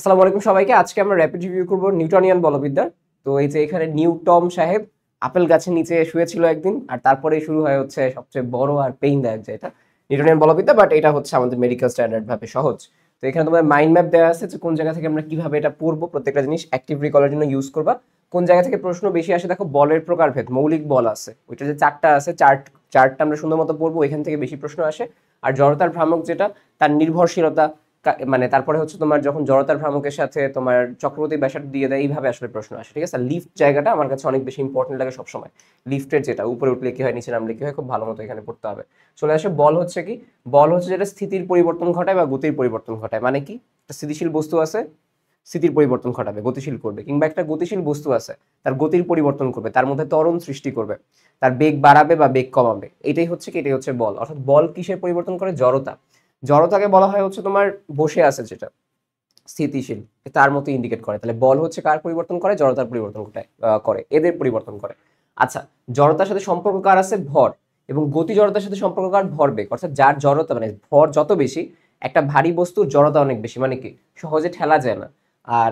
আসসালামু আলাইকুম সবাইকে। আজকে আমরা র‍্যাপিড রিভিউ করব নিউটনিয়ান বলবিদ্যার। তো এই যে এখানে নিউটন সাহেব আপেল গাছের নিচে শুয়েছিল একদিন, আর তারপরে শুরু হয় হচ্ছে সবচেয়ে বড় আর পেইনদায়ক যেটা নিউটনিয়ান বলবিদ্যা, বাট এটা হচ্ছে আমাদের মেডিকেল স্ট্যান্ডার্ড ভাবে সহজ। তো এখানে তোমাদের মাইন্ড ম্যাপ দেওয়া আছে যে কোন জায়গা থেকে আমরা কিভাবে এটা পড়বো, প্রত্যেকটা জিনিস অ্যাক্টিভ রিকলের জন্য ইউজ করবা। কোন জায়গা থেকে প্রশ্ন বেশি আসে দেখো, বলের প্রকারভেদ, মৌলিক বল আছে ওইটা যে চারটা আছে, চার্টটা আমরা সুন্দর মতো পড়বো, এখান থেকে বেশি প্রশ্ন আসে। আর জড়তার ভ্রামক যেটা, তার নির্ভরশীলতা, মানে তারপরে হচ্ছে তোমার যখন জড়তার ভ্রামকের সাথে তোমার চক্রবর্তী ব্যাসার্ধ দিয়ে দেয়, এইভাবে আসলে প্রশ্ন আসে। ঠিক আছে, লিফট জায়গাটা আমার কাছে অনেক বেশি ইম্পর্টেন্ট লাগে সবসময়। লিফটের যেটা উপরে উঠলে কি হয়, নিচে নামলে কি হয়, খুব ভালো মতো এখানে পড়তে হবে। চলে আসে বল হচ্ছে কি, বল হচ্ছে যেটা স্থিতির পরিবর্তন ঘটায় বা গতির পরিবর্তন ঘটায়। মানে কি, একটা স্থিতিশীল বস্তু আছে, স্থিতির পরিবর্তন ঘটাবে, গতিশীল করবে, কিংবা একটা গতিশীল বস্তু আছে, তার গতির পরিবর্তন করবে, তার মধ্যে ত্বরণ সৃষ্টি করবে, তার বেগ বাড়াবে বা বেগ কমাবে। এটাই হচ্ছে কি, এটাই হচ্ছে বল। অর্থাৎ বল কিসের পরিবর্তন করে? জড়তা। জড়তাকে বলা হয় হচ্ছে তোমার বসে আছে যেটা স্থিতিশীল, তার মতো ইন্ডিকেট করে। তাহলে বল হচ্ছে কার পরিবর্তন করে? জড়তার পরিবর্তন করে, এদের পরিবর্তন করে। আচ্ছা, জড়তার সাথে সম্পর্ক কার আছে? ভর। এবং গতি জড়তার সাথে সম্পর্ক কার? ভরবেগ। অর্থাৎ যার জড়তা মানে ভর যত বেশি, একটা ভারী বস্তুর জড়তা অনেক বেশি, মানে কি সহজে ঠেলা যায় না। আর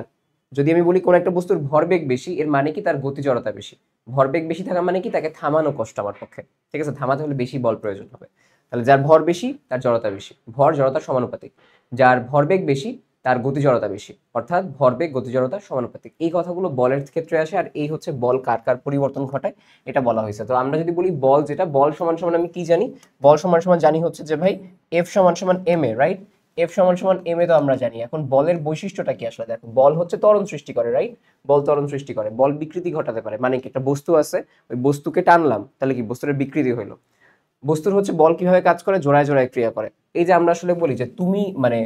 যদি আমি বলি কোন একটা বস্তুর ভরবেগ বেশি, এর মানে কি তার গতি জড়তা বেশি। ভরবেগ বেশি থাকা মানে কি তাকে থামানো কষ্ট আমার পক্ষে। ঠিক আছে, থামাতে হলে বেশি বল প্রয়োজন হবে। তাহলে যার ভর বেশি তার জড়তা বেশি, ভর জড়তার সমানুপাতিক। যার ভরবেগ বেশি তার গতি জড়তা বেশি, অর্থাৎ ভরবেগ গতি জড়তা সমানুপাতিক। এই কথাগুলো বলের ক্ষেত্রে আসে, আর এই হচ্ছে বল কার কার পরিবর্তন ঘটায় এটা বলা হয়েছে। তো আমরা যদি বলি বল যেটা, বল সমান সমান আমি কি জানি? বল সমান সমান জানি হচ্ছে যে ভাই এফ সমান সমান এম এ, রাইট? এফ সমান সমান এম এ তো আমরা জানি। এখন বলের বৈশিষ্ট্যটা কি আসলে দেখো, বল হচ্ছে ত্বরণ সৃষ্টি করে, রাইট? বল ত্বরণ সৃষ্টি করে, বল বিকৃতি ঘটাতে পারে। মানে কি, একটা বস্তু আছে, ওই বস্তুকে টানলাম, তাহলে কি বস্তুর বিকৃতি হইলো। বস্তুর হচ্ছে বল কিভাবে কাজ করে? জোড়ায় জোড়ায় ক্রিয়া করে। এই যে আমরা আসলে বলি যে তুমি মানে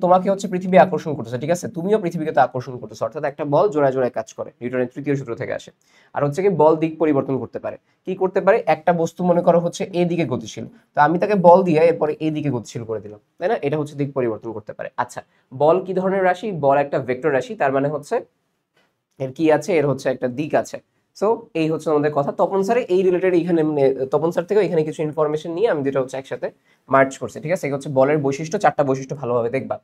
তোমাকে হচ্ছে পৃথিবী আকর্ষণ করতেছে, ঠিক আছে, তুমিও পৃথিবীকে তো আকর্ষণ করতেছো, অর্থাৎ একটা বল জোড়ায় জোড়ায় কাজ করে, নিউটনের তৃতীয় সূত্র থেকে আসে। আর হচ্ছে কি, বল দিক পরিবর্তন করতে পারে। কি করতে পারে? একটা বস্তু মনে করো হচ্ছে এদিকে গতিশীল, তো আমি তাকে বল দিয়ে এরপরে এইদিকে গতিশীল করে দিলাম, তাই না? এটা হচ্ছে দিক পরিবর্তন করতে পারে। আচ্ছা, বল কি ধরনের রাশি? বল একটা ভেক্টর রাশি, তার মানে হচ্ছে এর কি আছে, এর হচ্ছে একটা দিক আছে। সো এই হচ্ছে আমাদের কথা। তপন স্যার এই রিলেটেড এখানে মানে তপন স্যার থেকে এখানে কিছু ইনফরমেশন নিয়ে আমি যেটা হচ্ছে একসাথে মার্চ করছি। ঠিক আছে, এই হচ্ছে বলের বৈশিষ্ট্য, চারটা বৈশিষ্ট্য ভালোভাবে দেখবা।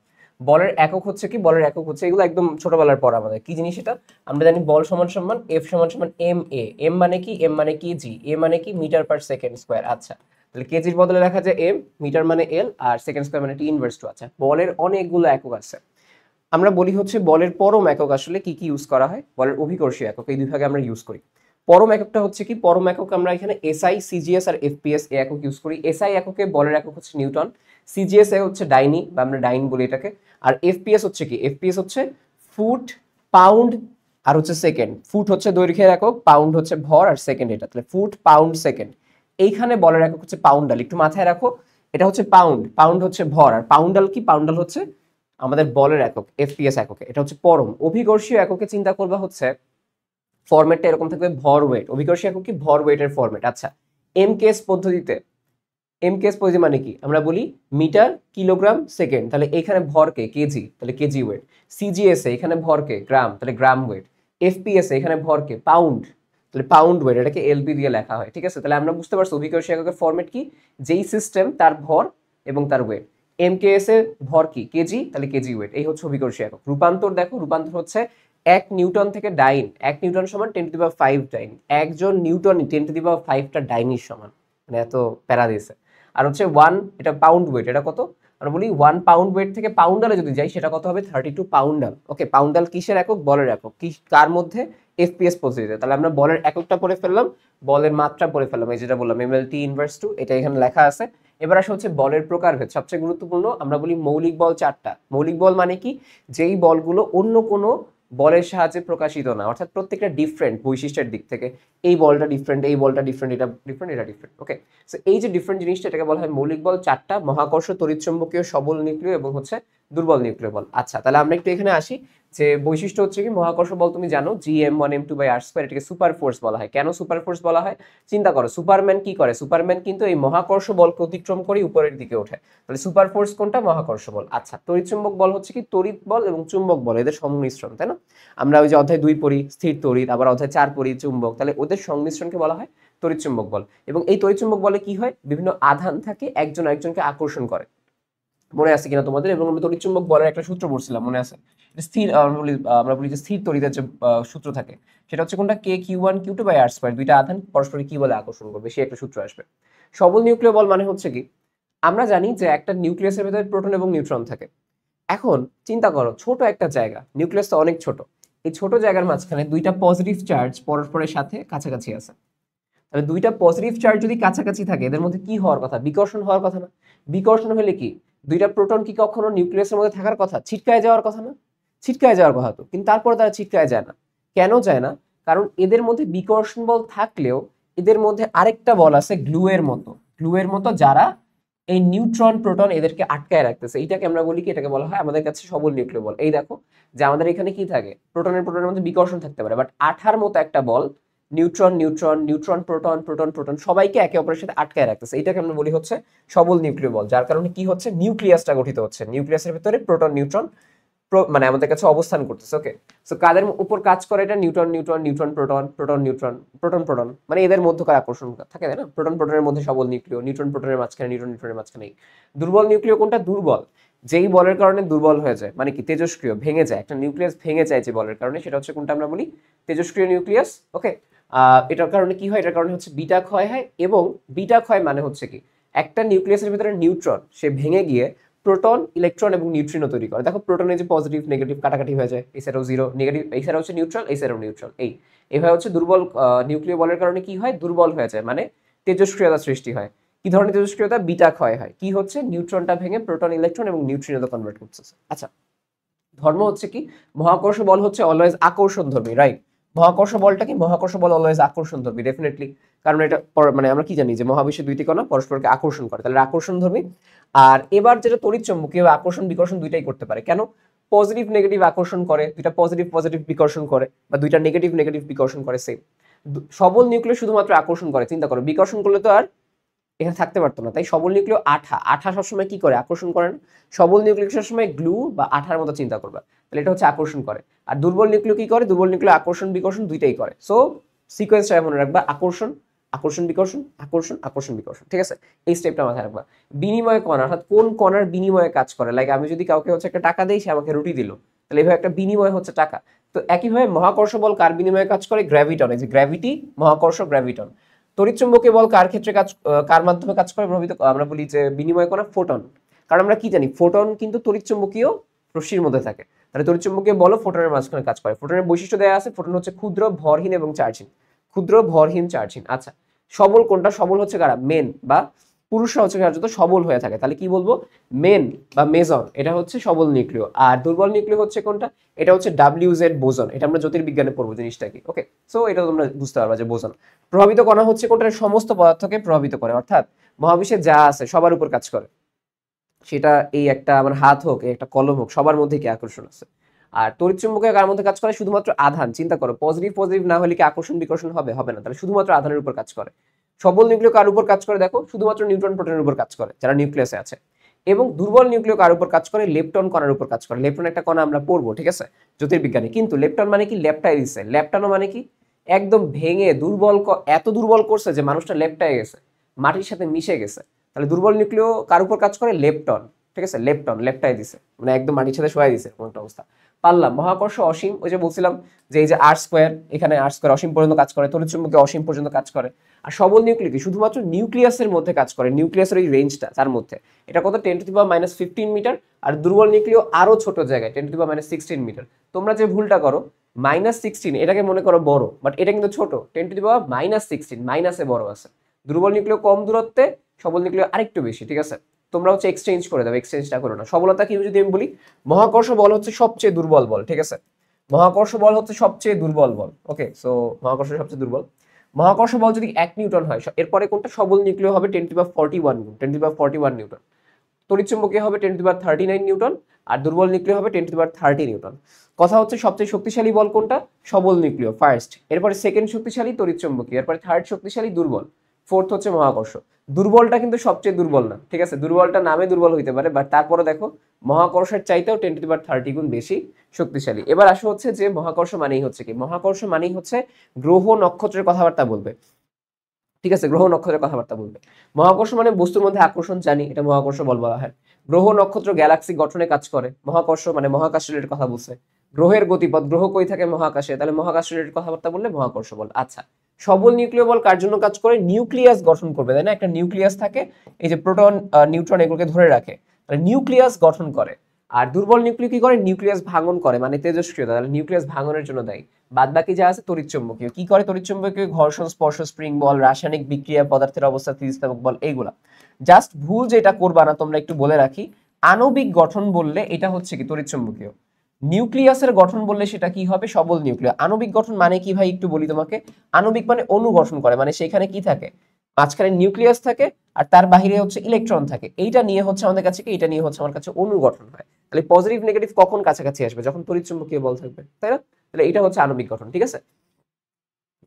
বলের একক হচ্ছে কি? বলের একক হচ্ছে, এগুলো একদম ছোটবেলার পর আমাদের কি জিনিস এটা আমরা জানি। বল সমান সমান এফ সমান সমান এম এ। এম মানে কি? এম মানে কেজি। এ মানে কি? Metre per second square. আচ্ছা, তাহলে কেজির বদলে লেখা যায় এম, মিটার মানে এল, আর সেকেন্ড স্কোয়ার মানে টি ইনভার্স টু। আচ্ছা, বলের অনেকগুলো একক আছে। আমরা বলি হচ্ছে বলের পরম একক আসলে কি কি ইউজ করা হয়? বলের অভিকর্ষীয় একক, এই দুই ভাগে আমরা ইউজ করি। পরম এককটা হচ্ছে কি? পরম একক আমরা এখানে এসআই, সিজিএস আর এফপিএস এই একক ইউজ করি। এসআই এককে বলের একক হচ্ছে নিউটন, সিজিএস এ হচ্ছে ডাইনি বা আমরা ডাইন বলি এটাকে, আর এফপিএস হচ্ছে কি? এফপিএস হচ্ছে ফুট, পাউন্ড আর হচ্ছে সেকেন্ড। ফুট হচ্ছে দৈর্ঘ্যের একক, পাউন্ড হচ্ছে ভর, আর সেকেন্ড এটা। তাহলে ফুট, পাউন্ড, সেকেন্ড। এইখানে বলের একক হচ্ছে পাউন্ডাল, একটু মাথায় রাখো। এটা হচ্ছে পাউন্ড, পাউন্ড হচ্ছে ভর, আর পাউন্ডাল কি? পাউন্ডাল হচ্ছে আমাদের বলের একক এফপিএস এককে। এটা হচ্ছে পরম। অভিকর্ষীয় এককে চিন্তা করবা হচ্ছে ফরম্যাটটা এরকম থাকবে, ভর ওয়েট। অভিকর্ষী একক কি? ভর ওয়েটের ফরম্যাট। আচ্ছা, এমকেএস পদ্ধতিতে, এমকেএস পদ্ধতি মানে কি? আমরা বলি মিটার, কিলোগ্রাম, সেকেন্ড, তাহলে এখানে ভরকে কেজি, তাহলে কেজি ওয়েট। সিজিএস এ এখানে ভরকে গ্রাম, তাহলে গ্রাম ওয়েট। এফপিএস এ এখানে ভরকে পাউন্ড, তাহলে পাউন্ড ওয়েট, এটাকে এলপি দিয়ে লেখা হয়। ঠিক আছে, তাহলে আমরা বুঝতে পারছি অভিকর্ষী এককের ফরম্যাট কি, যেই সিস্টেম তার ভর এবং তার ওয়েট। এমকেএস এর ভর কি? কেজি, তাহলে কেজি ওয়েট। এই হচ্ছে অভিকর্ষী একক। রূপান্তর দেখো, রূপান্তর হচ্ছে 1 নিউটন থেকে ডাইন। 1 নিউটন সমান 10⁵ ডাইন। একজন নিউটন 10⁵টা ডাইনির সমান, মানে এত প্যারা দিয়েছে। আর হচ্ছে 1, এটা পাউন্ড ওয়েট, এটা কত? আমরা বলি 1 পাউন্ড ওয়েট থেকে পাউন্ডালে যদি যাই, সেটা কত হবে? 32 পাউন্ডাল। ওকে, পাউন্ডাল কিসের একক? বলের একক। কি কার মধ্যে? এফপিএস পদ্ধতিতে। তাহলে আমরা বলের এককটা পড়ে ফেললাম, বলের মাত্রা পড়ে ফেললাম, এই যেটা বললাম এমএল টি ইনভার্স টু, এটা এখানে লেখা আছে। এবার আসা হচ্ছে বলের প্রকারভেদ, সবচেয়ে গুরুত্বপূর্ণ। আমরা বলি মৌলিক বল চারটা। মৌলিক বল মানে কি? যেই বলগুলো অন্য কোনো বলের সাহায্যে প্রকাশিত না, অর্থাৎ প্রত্যেকটা ডিফারেন্ট বৈশিষ্ট্যের দিক থেকে। এই বলটা ডিফারেন্ট, এই বলটা ডিফারেন্ট, এটা ডিফারেন্ট, এটা ডিফারেন্ট। ওকে, সো এই যে ডিফারেন্ট জিনিসটা, এটাকে বলা হয় মৌলিক বল চারটা: মহাকর্ষ, তড়িৎচুম্বকীয়, সবল নিউক্লিয় এবং হচ্ছে দুর্বল নিউক্লিয় বল। আচ্ছা, তাহলে আমরা একটু এখানে আসি যে বৈশিষ্ট্য হচ্ছে কি, মহাকর্ষ বল তুমি জানো GM1m2/r², এটাকে সুপার ফোর্স বলা হয়। কেন সুপার ফোর্স বলা হয়? চিন্তা করো, সুপারম্যান কি করে? সুপারম্যান কিন্তু এই মহাকর্ষ বলকে অতিক্রম করে উপরের দিকে ওঠে। তাহলে সুপার ফোর্স কোনটা? মহাকর্ষ বল। আচ্ছা, তড়িৎচুম্বক বল হচ্ছে কি? তড়িৎ বল এবং চুম্বক বল, এদের সংমিশ্রণ, তাই না? আমরা ওই যে অধ্যায় 2 পড়ি স্থির তড়িৎ, আবার অধ্যায় 4 পড়ি চুম্বক, তাহলে ওদের সংমিশ্রণকে বলা হয় তড়িৎচুম্বক বল। এবং এই তড়িৎচুম্বক বলে কি হয়? বিভিন্ন আধান থাকে, একজন একজনকে আকর্ষণ করে। মনে আছে কিনা তোমাদের? এবং আমি তড়িৎচুম্বক বলের একটা সূত্র পড়ছিলাম, মনে আছে? স্থির আমরা বলি যে স্থির তড়িতের যে সূত্র থাকে, সেটা হচ্ছে কোনটা, কে Q1 Q2/r², দুইটা আধান পরস্পরের কি বলে আকর্ষণ করবে, সেই একটা সূত্র আসবে। সবল নিউক্লিয় বল মানে হচ্ছে কি, আমরা জানি যে একটা নিউক্লিয়াসের ভেতরে প্রোটন এবং নিউট্রন থাকে। এখন চিন্তা করো, ছোট একটা জায়গা, নিউক্লিয়াস তো অনেক ছোট, এই ছোট জায়গার মাঝখানে দুইটা পজিটিভ চার্জ পরস্পরের সাথে কাছাকাছি আছে। তাহলে দুইটা পজিটিভ চার্জ যদি কাছাকাছি থাকে, এদের মধ্যে কি হওয়ার কথা? বিকর্ষণ হওয়ার কথা না? বিকর্ষণ হলে কি দুইটা প্রোটন কি কখনো নিউক্লিয়াসের মধ্যে থাকার কথা? ছিটকায় যাওয়ার কথা না? ছিটকায় যাওয়ার কথা তো, কিন্তু তারপরে তারা ছিটকায় যায় না। কেন যায় না? কারণ এদের মধ্যে বিকর্ষণ বল থাকলেও এদের মধ্যে আরেকটা বল আছে গ্লুয়ের মতো, যারা এই নিউট্রন প্রোটন এদেরকে আটকায় রাখতেছে। এইটাকে আমরা বলি কি, এটাকে বলা হয় আমাদের কাছে সবল নিউক্লিয় বল। এই দেখো যে আমাদের এখানে কি থাকে, প্রোটনের মধ্যে বিকর্ষণ থাকতে পারে, বাট আঠার মতো একটা ball neutron neutron neutron proton proton proton সবাইকে একে অপরের সাথে আটকায় রাখতেছে। এটাকে আমরা বলি হচ্ছে সবল নিউক্লিয় বল, যার কারণে কি হচ্ছে, নিউক্লিয়াসটা গঠিত হচ্ছে, নিউক্লিয়াসের ভিতরে প্রোটন নিউট্রন মানে আমাদের কাছে অবস্থান করতেছে। ওকে, সো কাদের উপর কাজ করে এটা? Neutron neutron neutron proton proton neutron proton proton, মানে এদের মধ্যকার আকর্ষণ থাকে, তাই না? প্রোটন প্রোটনের মধ্যে সবল নিউক্লিয়, নিউট্রন প্রোটনের মাঝখানে, নিউট্রন নিউট্রনের মাঝখানে। দুর্বল নিউক্লিয় কোনটা? দুর্বল, যেই বলের কারণে দুর্বল হয়ে যায়, মানে কি তেজস্ক্রিয়, ভেঙে যায়, একটা নিউক্লিয়াস ভেঙে যায় যে বলের কারণে, সেটা হচ্ছে কোনটা আমরা বলি? তেজস্ক্রিয় নিউক্লিয়াস। ওকে, এটার কারণে কি হয়? এটার কারণে হচ্ছে বিটা ক্ষয় হয়, এবং বিটা ক্ষয় মানে হচ্ছে কি, একটা নিউক্লিয়াসের ভিতরে নিউট্রন সে ভেঙে গিয়ে প্রোটন, ইলেকট্রন এবং নিউট্রিনো তৈরি করে। দেখো প্রোটনের যে পজিটিভ নেগেটিভ কাটাকাটি হয়ে যায়, এই সাইডেও জিরো নেগেটিভ, এই সাইডে হচ্ছে নিউট্রাল, এই সাইডেও নিউট্রাল। এইভাবে হচ্ছে দুর্বল নিউক্লিয় বলের কারণে কি হয়? দুর্বল হয়ে যায়, মানে তেজস্ক্রিয়তা সৃষ্টি হয়। কি ধরনের তেজস্ক্রিয়তা? বিটা ক্ষয় হয়। কি হচ্ছে? নিউট্রনটা ভেঙে প্রোটন, ইলেকট্রন এবং নিউট্রিনোতে কনভার্ট করতেছে। আচ্ছা, ধর্ম হচ্ছে কি, মহাকর্ষ বল হচ্ছে অলওয়েজ আকর্ষণধর্মী, রাইট? মহাকর্ষ বলটা কি? মহাকর্ষ বল অলওয়েজ আকর্ষণধর্মী, ডেফিনেটলি। কারণ এটা মানে আমরা কি জানি যে মহাবিশ্বের দুইটি কণা পরস্পরকে আকর্ষণ করে, তাহলে আকর্ষণধর্মী। আর এবার যেটা তড়িৎ চুম্বকীয়, আকর্ষণ বিকর্ষণ দুইটাই করতে পারে। কেন? পজিটিভ নেগেটিভ আকর্ষণ করে, দুইটা পজিটিভ পজিটিভ বিকর্ষণ করে, বা দুইটা নেগেটিভ নেগেটিভ বিকর্ষণ করে, সেম। সবল নিউক্লিয় শুধুমাত্র আকর্ষণ করে, চিন্তা করো, বিকর্ষণ করলে তো আর এখানে থাকতে পারতো না। তাই সবল নিউক্লিয় আঠা সবসময় কি করে? আকর্ষণ করে না? সবল নিউক্লিয় সবসময় গ্লু বা আঠার মতো চিন্তা করবে, তাহলে এটা হচ্ছে আকর্ষণ করে। আর দুর্বল নিউক্লিয় কি করে? দুর্বল নিউক্লিয় আকর্ষণ বিকর্ষণ দুইটাই করে। সো সিকোয়েন্সটা মনে রাখবা, আকর্ষণ আকর্ষণ বিকর্ষণ আকর্ষণ আকর্ষণ বিকর্ষণ, ঠিক আছে? এই স্টেপটা মাথায় রাখবা। বিনিময় কণা, অর্থাৎ কোন কণার বিনিময়ে কাজ করে, লাইক আমি যদি কাউকে হচ্ছে একটা টাকা দেই, সে আমাকে রুটি দিল, তাহলে এইভাবে একটা বিনিময় হচ্ছে টাকা। তো একইভাবে মহাকর্ষ বল কার বিনিময়ে কাজ করে? গ্র্যাভিটন, এই যে গ্র্যাভিটি, মহাকর্ষ, গ্র্যাভিটন। তড়িৎচুম্বকীয় বল কার ক্ষেত্রে কার মাধ্যমে কাজ করে? প্রভাবিত, আমরা বলি যে বিনিময় করা, ফোটন। কারণ আমরা কি জানি, ফোটন কিন্তু তড়িৎচুম্বকীয় রশ্মির মধ্যে থাকে, তাহলে তড়িৎচুম্বকীয় বল ফোটনের মাঝখানে কাজ করে। ফোটনের বৈশিষ্ট্য দেওয়া আছে, ফোটন হচ্ছে ক্ষুদ্র, ভরহীন এবং চার্জহীন। ক্ষুদ্র, ভরহীন, চার্জহীন। আচ্ছা, সবল কোনটা? সবল হচ্ছে কারা? মেন বা পুরুষরা হচ্ছে যত সবল হয়ে থাকে, তাহলে কি বলবো? মেন বা মেজন, এটা হচ্ছে সবল নিউক্লিয়। আর দুর্বল নিউক্লিয় হচ্ছে কোনটা? এটা হচ্ছে WZ বোজন, এটা আমরা জ্যোতির্বিজ্ঞানে পড়বো জিনিসটা কি। ওকে, সো এটা তোমরা বুঝতে পারবা যে বোজন। প্রভাবিত কণা হচ্ছে কোনটা? সমস্ত পদার্থকে প্রভাবিত করে, অর্থাৎ মহাবিশ্বে যা আছে সবার উপর কাজ করে, সেটা এই একটা আমার হাত হোক, এই একটা কলম হোক, সবার মধ্যে কি আকর্ষণ আছে। আর তড়িৎচুম্বকীয় কার মধ্যে কাজ করে? শুধুমাত্র আধান। চিন্তা করো, পজিটিভ পজিটিভ না হলে কি আকর্ষণ বিকর্ষণ হবে? হবে না, তাহলে শুধুমাত্র আধানের উপর কাজ করে। সবল নিউক্লিয় কার উপর কাজ করে? দেখো, শুধুমাত্র নিউট্রন প্রোটনের উপর কাজ করে, যারা নিউক্লিয়াসে আছে। এবং দুর্বল নিউক্লিয় কার উপর কাজ করে? লেপটন কণার উপর কাজ করে। লেপটন একটা কণা আমরা পড়বো, ঠিক আছে, জ্যোতির্বিজ্ঞানে। কিন্তু লেপটন মানে কি? লেপটাই দিচ্ছে। লেপটানো মানে কি? একদম ভেঙে দুর্বল, এত দুর্বল করছে যে মানুষটা লেপটায় গেছে, মাটির সাথে মিশে গেছে। তাহলে দুর্বল নিউক্লিয় কার উপর কাজ করে? লেপটন, ঠিক আছে, লেপটন, লেপটাই দিছে, মানে একদম মাটির সাথে শোয়াই দিছে, কোন একটা অবস্থা। পারলাম। মহাকর্ষ অসীম, ওই যে বলছিলাম যে এই যে R², এখানে R² অসীম পর্যন্ত কাজ করে, তড়িৎচুম্বকে অসীম পর্যন্ত কাজ করে। আর সবল নিউক্লিয় কি? শুধুমাত্র নিউক্লিয়াসের মধ্যে কাজ করে, নিউক্লিয়াসের এই রেঞ্জটা তার মধ্যে। এটা কত? 10⁻⁻15 মিটার। আর দুর্বল নিউক্লিয় আরো ছোট জায়গায়, 10⁻16 মিটার। তোমরা যে ভুলটা করো, -16 এটাকে মনে করো বড়, বাট এটা কিন্তু ছোট, 10⁻16, মাইনাসে বড় আছে। দুর্বল নিউক্লিয় কম দূরত্বে, সবল নিউক্লিয় আরেকটু বেশি, ঠিক আছে? তোমরা হচ্ছে এক্সচেঞ্জ করে দাও, এক্সচেঞ্জটা করো না। সবলতা কি যদি আমি বলি, মহাকর্ষ বল হচ্ছে সবচেয়ে দুর্বল বল, ঠিক আছে? মহাকর্ষ বল হচ্ছে সবচেয়ে দুর্বল বল। ওকে, সো মহাকর্ষ সবচেয়ে দুর্বল। মহাকর্ষ বল যদি 1 নিউটন হয়, এরপরে কোনটা? সবল নিউক্লিয় হবে 10⁻41 নিউটন। তড়িৎচুম্বকীয় হবে 10⁻39 নিউটন। আর দুর্বল নিউক্লিয় হবে 10⁻30 নিউটন। কথা হচ্ছে সবচেয়ে শক্তিশালী বল কোনটা? সবল নিউক্লিয়, ফার্স্ট। এরপরে সেকেন্ড শক্তিশালী তড়িৎচুম্বকীয়, এরপরে থার্ড শক্তিশালী দুর্বল, ফোর্থ হচ্ছে মহাকর্ষ। দুর্বলটা কিন্তু সবচেয়ে দুর্বল না, ঠিক আছে? দুর্বলটা নামে দুর্বল হইতে পারে, বাট তারপরে দেখো মহাকর্ষের চাইতেও 10⁻30 গুণ বেশি শক্তিশালী। এবার আসো হচ্ছে যে মহাকর্ষ মানেই হচ্ছে কি? মহাকর্ষ মানেই হচ্ছে গ্রহ নক্ষত্রের কথাবার্তা বলবে, ঠিক আছে? গ্রহ নক্ষত্রের কথাবার্তা বলবে। মহাকর্ষ মানে বস্তুর মধ্যে আকর্ষণ, জানি, এটা মহাকর্ষ বল বলা হয়। গ্রহ নক্ষত্র গ্যালাক্সি গঠনে কাজ করে, মহাকর্ষ মানে মহাকাশ রিলেটেড কথা বলছে। গ্রহের গতিপথ, গ্রহ কই থাকে মহাকাশে, তাহলে মহাকাশ রিলেটেড কথাবার্তা বললে মহাকর্ষ বল। আচ্ছা, সবল নিউক্লিয় বল কার জন্য কাজ করে? নিউক্লিয়াস গঠন করবে, তাই না? একটা নিউক্লিয়াস থাকে, এই যে প্রোটন নিউট্রন এগুলোকে ধরে রাখে, তাহলে নিউক্লিয়াস গঠন করে। আর দুর্বল নিউক্লিয় কি করে? নিউক্লিয়াস ভাঙন করে, মানে তেজস্ক্রিয়তা, তাহলে নিউক্লিয়াস ভাঙনের জন্য দায়ী। বাদ বাকি যা আছে তড়িৎচুম্বকীয়। কি করে তড়িৎচুম্বকীয়? ঘর্ষণ, স্পর্শ, স্প্রিং বল, রাসায়নিক বিক্রিয়া, পদার্থের অবস্থা, স্থিতিস্থাপক বল, এইগুলা। জাস্ট ভুল যেটা করবা না, তোমরা একটু বলে রাখি, আণবিক গঠন বললে এটা হচ্ছে কি তড়িৎচুম্বকীয়, নিউক্লিয়াসের গঠন বললে সেটা কি হবে? সবল নিউক্লিয়। আণবিক গঠন মানে কি ভাই একটু বলি তোমাকে। আণবিক মানে অণু গঠন করে, মানে সেখানে কি থাকে? মাঝখানে নিউক্লিয়াস থাকে আর তার বাহিরে হচ্ছে ইলেকট্রন থাকে, এইটা নিয়ে হচ্ছে আমাদের কাছে কি, এটা নিয়ে হচ্ছে আমার কাছে অণু গঠন হয়। তাহলে পজিটিভ নেগেটিভ কখন কাছাকাছি আসবে? যখন তড়িৎচুম্বকীয় বল থাকবে, তাই না? তাহলে এটা হচ্ছে আণবিক গঠন, ঠিক আছে।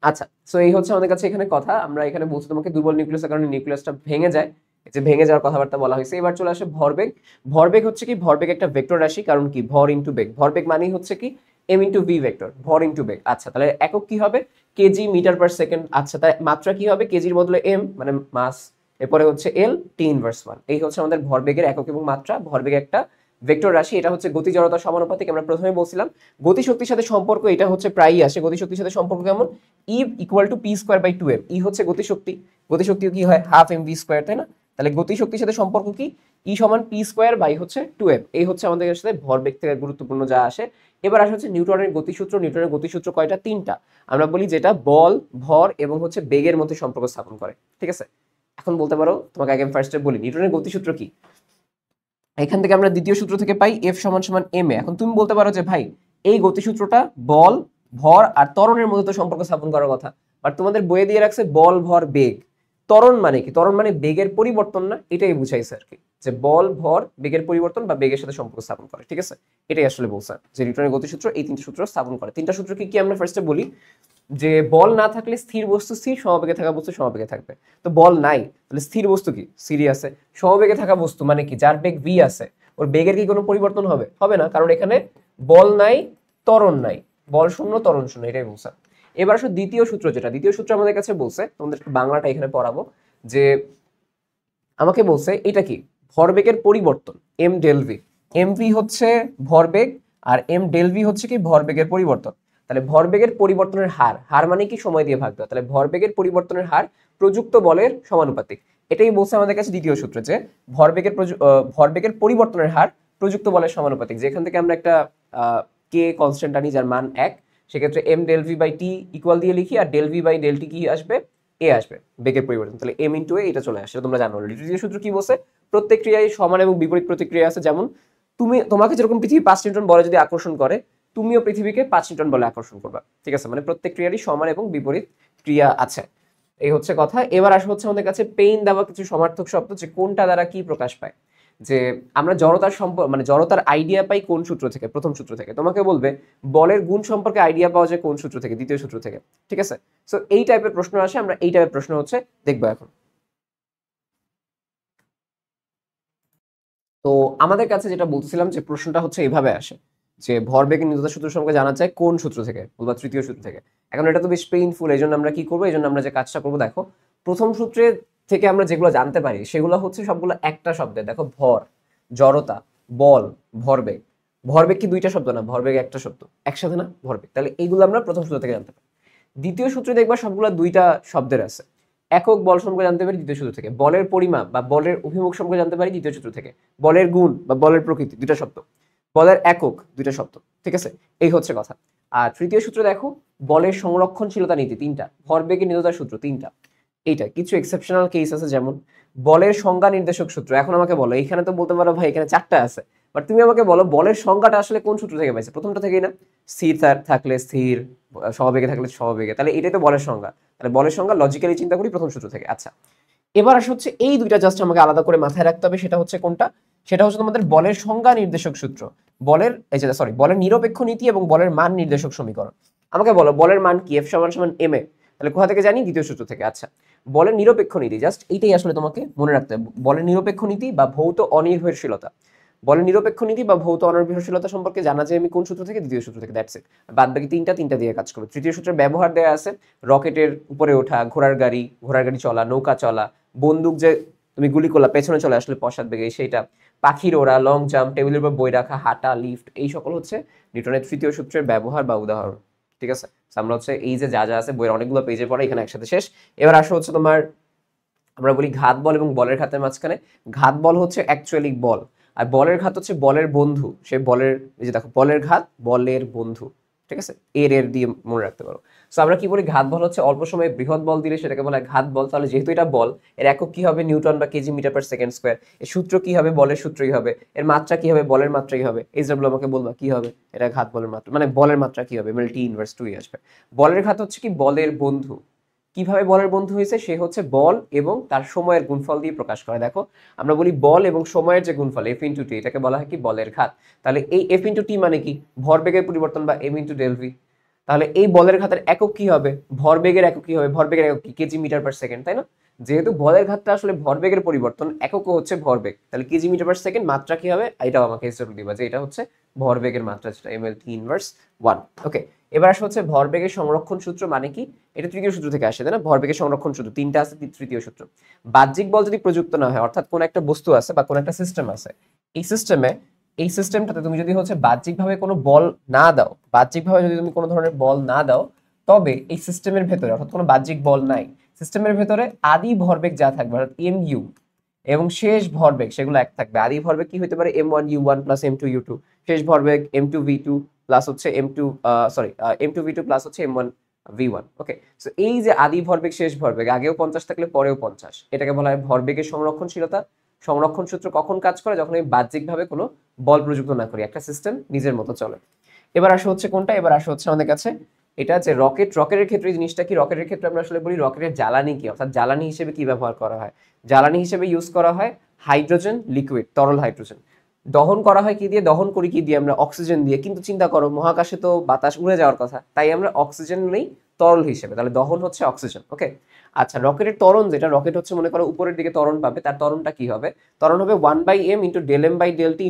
আচ্ছা, সো এই হচ্ছে আমাদের কাছে এখানে কথা। আমরা এখানে বলছি তোমাকে দুর্বল নিউক্লিয়াসের কারণে নিউক্লিয়াসটা ভেঙে যায়, এই যে ভেঙে যাওয়ার কথাবার্তা বলা হয়েছে। এবার চলে আসে ভরবেগ। ভরবেগ হচ্ছে কি? ভরবেগ একটা ভেক্টর রাশি, কারণ কি ভর ইন্টু বেগ। ভরবেগ মানেই হচ্ছে কি এম ইন্টু ভি ভেক্টর, ভর ইন্টু বেগ। আচ্ছা, তাহলে একক কি হবে? Kg metre per second. আচ্ছা, তাই মাত্রা কি হবে? কেজির বদলে এম মানে মাস, এরপরে হচ্ছে এল টি ইনভার্স 1। এই হচ্ছে আমাদের ভরবেগের একক এবং মাত্রা। ভরবেগ একটা ভেক্টর রাশি, এটা হচ্ছে গতি জড়তার সমানুপাতিক। আমরা প্রথমে বলছিলাম গতিশক্তির সাথে সম্পর্ক, এটা হচ্ছে প্রায়ই আসে। গতিশক্তির সাথে সম্পর্ক কেমন? E equal to p square by 2m। E হচ্ছে গতিশক্তি, গতিশক্তি কি হয়? হাফ এম ভি স্কোয়ার, তাই না? তাহলে গতিশক্তির সাথে সম্পর্ক কি? ই সমান পি স্কোয়ার বাই হচ্ছে 2m। এই হচ্ছে আমাদের সাথে ভরবেগ থেকে গুরুত্বপূর্ণ যা আসে। এবার আসে হচ্ছে নিউটনের গতিসূত্র। নিউটনের গতিসূত্র কয়টা? 3টা। আমরা বলি যেটা বল, ভর এবং হচ্ছে বেগের মধ্যে সম্পর্ক স্থাপন করে, ঠিক আছে। এখন বলতে পারো, তোমাকে আগে ফার্স্টে বলি নিউটনের গতিসূত্র কি। এখান থেকে আমরা দ্বিতীয় সূত্র থেকে পাই এফ সমান সমান এম এ। এখন তুমি বলতে পারো যে ভাই এই গতিসূত্রটা বল, ভর আর ত্বরণের মধ্যে তো সম্পর্ক স্থাপন করার কথা, বাট তোমাদের বইয়ে দিয়ে রাখছে বল, ভর, বেগ। ত্বরণ মানে কি? ত্বরণ মানে বেগের পরিবর্তন না, এটাই বুঝাইছে আর কি, যে বল, ভর, বেগের পরিবর্তন বা বেগের সাথে সম্পর্ক স্থাপন করে, ঠিক আছে। এটাই আসলে বলছে যে নিউটনের গতিসূত্র এই 3টা সূত্র স্থাপন করে। 3টা সূত্র কি কি আমরা ফার্স্টে বলি, যে বল না থাকলে স্থির বস্তু স্থির, সমবেগে থাকা বস্তু সমবেগে থাকবে। তো বল নাই, তাহলে স্থির বস্তু কি? স্থিরই আছে। সমবেগে থাকা বস্তু মানে কি? যার বেগ ভি আছে, ওর বেগের কি কোনো পরিবর্তন হবে? হবে না, কারণ এখানে বল নাই, ত্বরণ নাই, বল শূন্য ত্বরণ শূন্য, এটাই বলছে। এবার আসো দ্বিতীয় সূত্র, যেটা দ্বিতীয় সূত্র আমাদের কাছে বলছে, তোমাদের বাংলাটা এখানে পড়াবো, যে আমাকে বলছে এটা কি? ভরবেগের পরিবর্তন, m del v. M v হচ্ছে ভরবেগ আর এম ডেল ভি হচ্ছে কি ভরবেগের পরিবর্তন। তাহলে ভরবেগের পরিবর্তনের হার, হার মানে কি? সময় দিয়ে ভাগ দেওয়া। তাহলে ভরবেগের পরিবর্তনের হার প্রযুক্ত বলের সমানুপাতিক। এটাই বলছে আমাদের কাছে দ্বিতীয় সূত্র, যে ভরবেগের পরিবর্তনের হার প্রযুক্ত বলের সমানুপাতিক। যেখান থেকে আমরা একটা কে কনস্ট্যান্ট আনি যার মান 1, সেক্ষেত্রে M del V by T equal দিয়ে লিখি, আর del V by del T কি আসবে? এ আসবে, বেগের পরিবর্তন। তাহলে এম ইন্টু এ, এটা চলে আসে, তোমরা জানো। দ্বিতীয় সূত্র কি বলছে? প্রত্যেক ক্রিয়ায় সমান এবং বিপরীত প্রতিক্রিয়া আছে। যেমন তোমাকে যেরকম পৃথিবী 5 নিউটন বলে যদি আকর্ষণ করে, তুমিও পৃথিবীকে 5 নিউটন বলে আকর্ষণ করবা, ঠিক আছে। মানে প্রত্যেক ক্রিয়ারই সমান এবং বিপরীত ক্রিয়া আছে, এই হচ্ছে কথা। এবার আসে হচ্ছে আমাদের কাছে পেইন দেওয়া কিছু সমার্থক শব্দ, যে কোনটা দ্বারা কি প্রকাশ পায়। যে আমরা জড়তার মানে জড়তার আইডিয়া পাই কোন সূত্র থেকে? প্রথম সূত্র থেকে। তোমাকে বলবে বলের গুণ সম্পর্কে আইডিয়া পাওয়া যায় কোন সূত্র থেকে? দ্বিতীয় সূত্র থেকে, ঠিক আছে। সো এই টাইপের প্রশ্ন আসে, আমরা এই টাইপের প্রশ্ন হচ্ছে দেখবো এখন। তো আমাদের কাছে যেটা বলছিলাম, যে প্রশ্নটা হচ্ছে এইভাবে আসে, যে ভরবেগের নির্দেশক সূত্র সম্পর্কে জানা যায় কোন সূত্র থেকে? বলবা তৃতীয় সূত্র থেকে। এখন এটা তো বেশ পেইনফুল, এই জন্য আমরা কি করবো? এই জন্য আমরা যে কাজটা করবো, দেখো প্রথম সূত্রে থেকে আমরা যেগুলো জানতে পারি সেগুলো হচ্ছে সবগুলো একটা শব্দে। দেখো ভর, জড়তা, বল, ভরবেগ। ভরবেগ কি দুইটা শব্দ না? ভরবেগ একটা শব্দ, একসাথে না ভরবেগ। তাহলে এইগুলো আমরা প্রথম সূত্র থেকে জানতে পারি। দ্বিতীয় সূত্রে দেখবা সবগুলো দুইটা শব্দের আছে। একক বল সম্পর্কে জানতে পারি দ্বিতীয় সূত্র থেকে। বলের পরিমাপ বা বলের অভিমুখ সম্পর্কে জানতে পারি দ্বিতীয় সূত্র থেকে। বলের গুণ বা বলের প্রকৃতি দুইটা শব্দ। বলের একক দুইটা শব্দ, ঠিক আছে। এই হচ্ছে কথা। আর তৃতীয় সূত্র দেখো, বলের সংরক্ষণশীলতা নীতি 3টা, ভরবেগের নিরতার সূত্র 3টা। এইটা কিছু এক্সেপশনাল কেস আছে, যেমন বলের সংজ্ঞা নির্দেশক সূত্র। এখন আমাকে বলো, এখানে তো বলতে পারো ভাই এখানে 4টা আছে, বাট তুমি আমাকে বলো বলের সংজ্ঞাটা আসলে কোন সূত্র থেকে পাইছে? প্রথমটা থেকেই না? স্থির থাকলে স্থির, সমবেগে থাকলে সমবেগে, তাহলে এটাই তো বলের সংজ্ঞা। তাহলে বলের সংজ্ঞা লজিক্যালি চিন্তা করি প্রথম সূত্র থেকে। আচ্ছা, এবার আসে হচ্ছে এই দুইটা জাস্ট আমাকে আলাদা করে মাথায় রাখতে হবে। সেটা হচ্ছে কোনটা? সেটা হচ্ছে তোমাদের বলের সংজ্ঞা নির্দেশক সূত্র, বলের এই যে সরি বলের নিরপেক্ষ নীতি এবং বলের মান নির্দেশক সমীকরণ। আমাকে বলো বলের মান কি? এফ সমান সমান এম এ। তাহলে কোথা থেকে জানি? দ্বিতীয় সূত্র থেকে। আচ্ছা, বলের নিরপেক্ষ নীতি, জাস্ট এইটাই আসলে তোমাকে মনে রাখতে হবে। বলের নিরপেক্ষ নীতি বা ভৌত অনির্ভরশীলতা, বলের নিরপেক্ষ নীতি বা ভৌত অনির্ভরশীলতা সম্পর্কে জানা যায় আমি কোন সূত্র থেকে? দ্বিতীয় সূত্র থেকে। That's it. বাদ বাকি তিনটা দিয়ে কাজ করবে। তৃতীয় সূত্রের ব্যবহার দেওয়া আছে, রকেটের উপরে ওঠা, ঘোড়ার গাড়ি চলা, নৌকা চলা, বন্দুক যে তুমি গুলি করলা, পেছনে চলে আসলে পশ্চাৎ বেগে, সেইটা। পাখির ওড়া, লং জাম্প, টেবিলের উপর বই রাখা, হাঁটা, লিফট, এই সকল হচ্ছে নিউটনের তৃতীয় সূত্রের ব্যবহার বা উদাহরণ। ঠিক আছে, আমরা হচ্ছে এই যে যা যা আছে বইয়ের অনেকগুলো পেজে পড়ে, এখানে একসাথে শেষ। এবার আসো হচ্ছে তোমার, আমরা বলি ঘাত বল এবং বলের ঘাতের মাঝখানে। ঘাত বল হচ্ছে অ্যাকচুয়ালি বল, আর বলের ঘাত হচ্ছে বলের বন্ধু। সে বলের, এই যে দেখো বলের ঘাত বলের বন্ধু, ঠিক আছে, এর দিয়ে মনে রাখতে পারো। সো আমরা কি বলি, ঘাত বল হচ্ছে অল্প সময়ে বৃহৎ বল দিলে সেটাকে বলা হয় ঘাত বল। তাহলে যেহেতু এটা বল, এর একক কি হবে, নিউটন বা kg metre per second square. এর সূত্র কি হবে, বলের সূত্রই হবে। এর মাত্রা কি হবে, বলের মাত্রাই হবে। এই যেগুলো আমাকে বলবা কি হবে, এটা ঘাত বলের মাত্রা, মানে বলের মাত্রা কি হবে, মানে টি ইনভার্স 2 আসবে। বলের ঘাত হচ্ছে কি বলের বন্ধু। কিভাবে বলের বন্ধু হয়েছে, সে হচ্ছে বল এবং তার সময়ের গুণফল দিয়ে প্রকাশ করে। দেখো আমরা বলি বল এবং সময়ের যে গুণফল এফ ইন্টু টি, এটাকে বলা হয় কি বলের ঘাত। তাহলে এই এফ ইন্টু টি মানে কি, ভরবেগের পরিবর্তন বা এম ইন্টু ডেল ভি। তাহলে এই বলের ঘাতের একক কি হবে, ভরবেগের একক কি হবে, ভরবেগের একক কি, কেজি মিটার পার সেকেন্ড, তাই না? যেহেতু বলের ঘাতটা আসলে ভরবেগের পরিবর্তন, এককও হচ্ছে ভরবেগ, তাহলে কেজি মিটার পার সেকেন্ড, মাত্রা কি হবে, এটাও আমাকে হিসেবে দিবা যে এটা হচ্ছে ভরবেগের মাত্রা, যেটা এম এল টি ইনভার্স 1। ওকে, এবার আসা হচ্ছে ভরবেগের সংরক্ষণ সূত্র মানে কি। এটা তৃতীয় সূত্র থেকে আসে, তাই না? ভরবেগের সংরক্ষণ সূত্র তিনটা আছে, তৃতীয় সূত্র। বাহ্যিক বল যদি প্রযুক্ত না হয়, অর্থাৎ কোন একটা বস্তু আছে বা কোন একটা সিস্টেম আছে, এই সিস্টেমটাতে তুমি যদি হচ্ছে বাহ্যিকভাবে কোনো বল না দাও, বাহ্যিকভাবে যদি তুমি কোনো ধরনের বল না দাও, তবে এই সিস্টেমের ভেতরে, অর্থাৎ কোনো বাহ্যিক বল নাই, সিস্টেমের ভেতরে আদি ভরবেগ যা থাকবে, অর্থাৎ এম ইউ, এবং শেষ ভরবেগ সেগুলো এক থাকবে। আদি ভরবেগ কি হতে পারে, m1u1 প্লাস m2u2, শেষ ভরবেগ m2v2 প্লাস হচ্ছে m2v2 প্লাস হচ্ছে m1v1। ওকে, সো এই যে আদি ভরবেগ শেষ ভরবেগ, আগেও 50 থাকলে পরেও 50, এটাকে বলা হয় ভরবেগের সংরক্ষণশীলতা। সংরক্ষণ সূত্র কখন কাজ করে, যখন আমি বাহ্যিকভাবে কোনো বল প্রযুক্ত না করি, একটা সিস্টেম নিজের মতো চলে। এবার আসা হচ্ছে কোনটা, এবার আসা হচ্ছে আমাদের কাছে এটা যে রকেটের ক্ষেত্রে জিনিসটা কি, রকেটের ক্ষেত্রে আমরা আসলে বলি রকেটের জ্বালানি কি, অর্থাৎ জ্বালানি হিসেবে কি ব্যবহার করা হয়। জ্বালানি হিসেবে ইউজ করা হয় হাইড্রোজেন লিকুইড, তরল হাইড্রোজেন। দহন করা হয় কি দিয়ে, দহন করি কি দিয়ে, আমরা অক্সিজেন দিয়ে। কিন্তু চিন্তা করো মহাকাশে তো বাতাস উড়ে যাওয়ার কথা, তাই আমরা অক্সিজেন নেই তরল হিসেবে, তাহলে দহন হচ্ছে অক্সিজেন। ওকে, আচ্ছা, রকেটের ত্বরণ যেটা, রকেট হচ্ছে মনে করো উপরের দিকে ত্বরণ পাবে, তার ত্বরণটা কি হবে, ত্বরণ হবে 1/m into del m by del t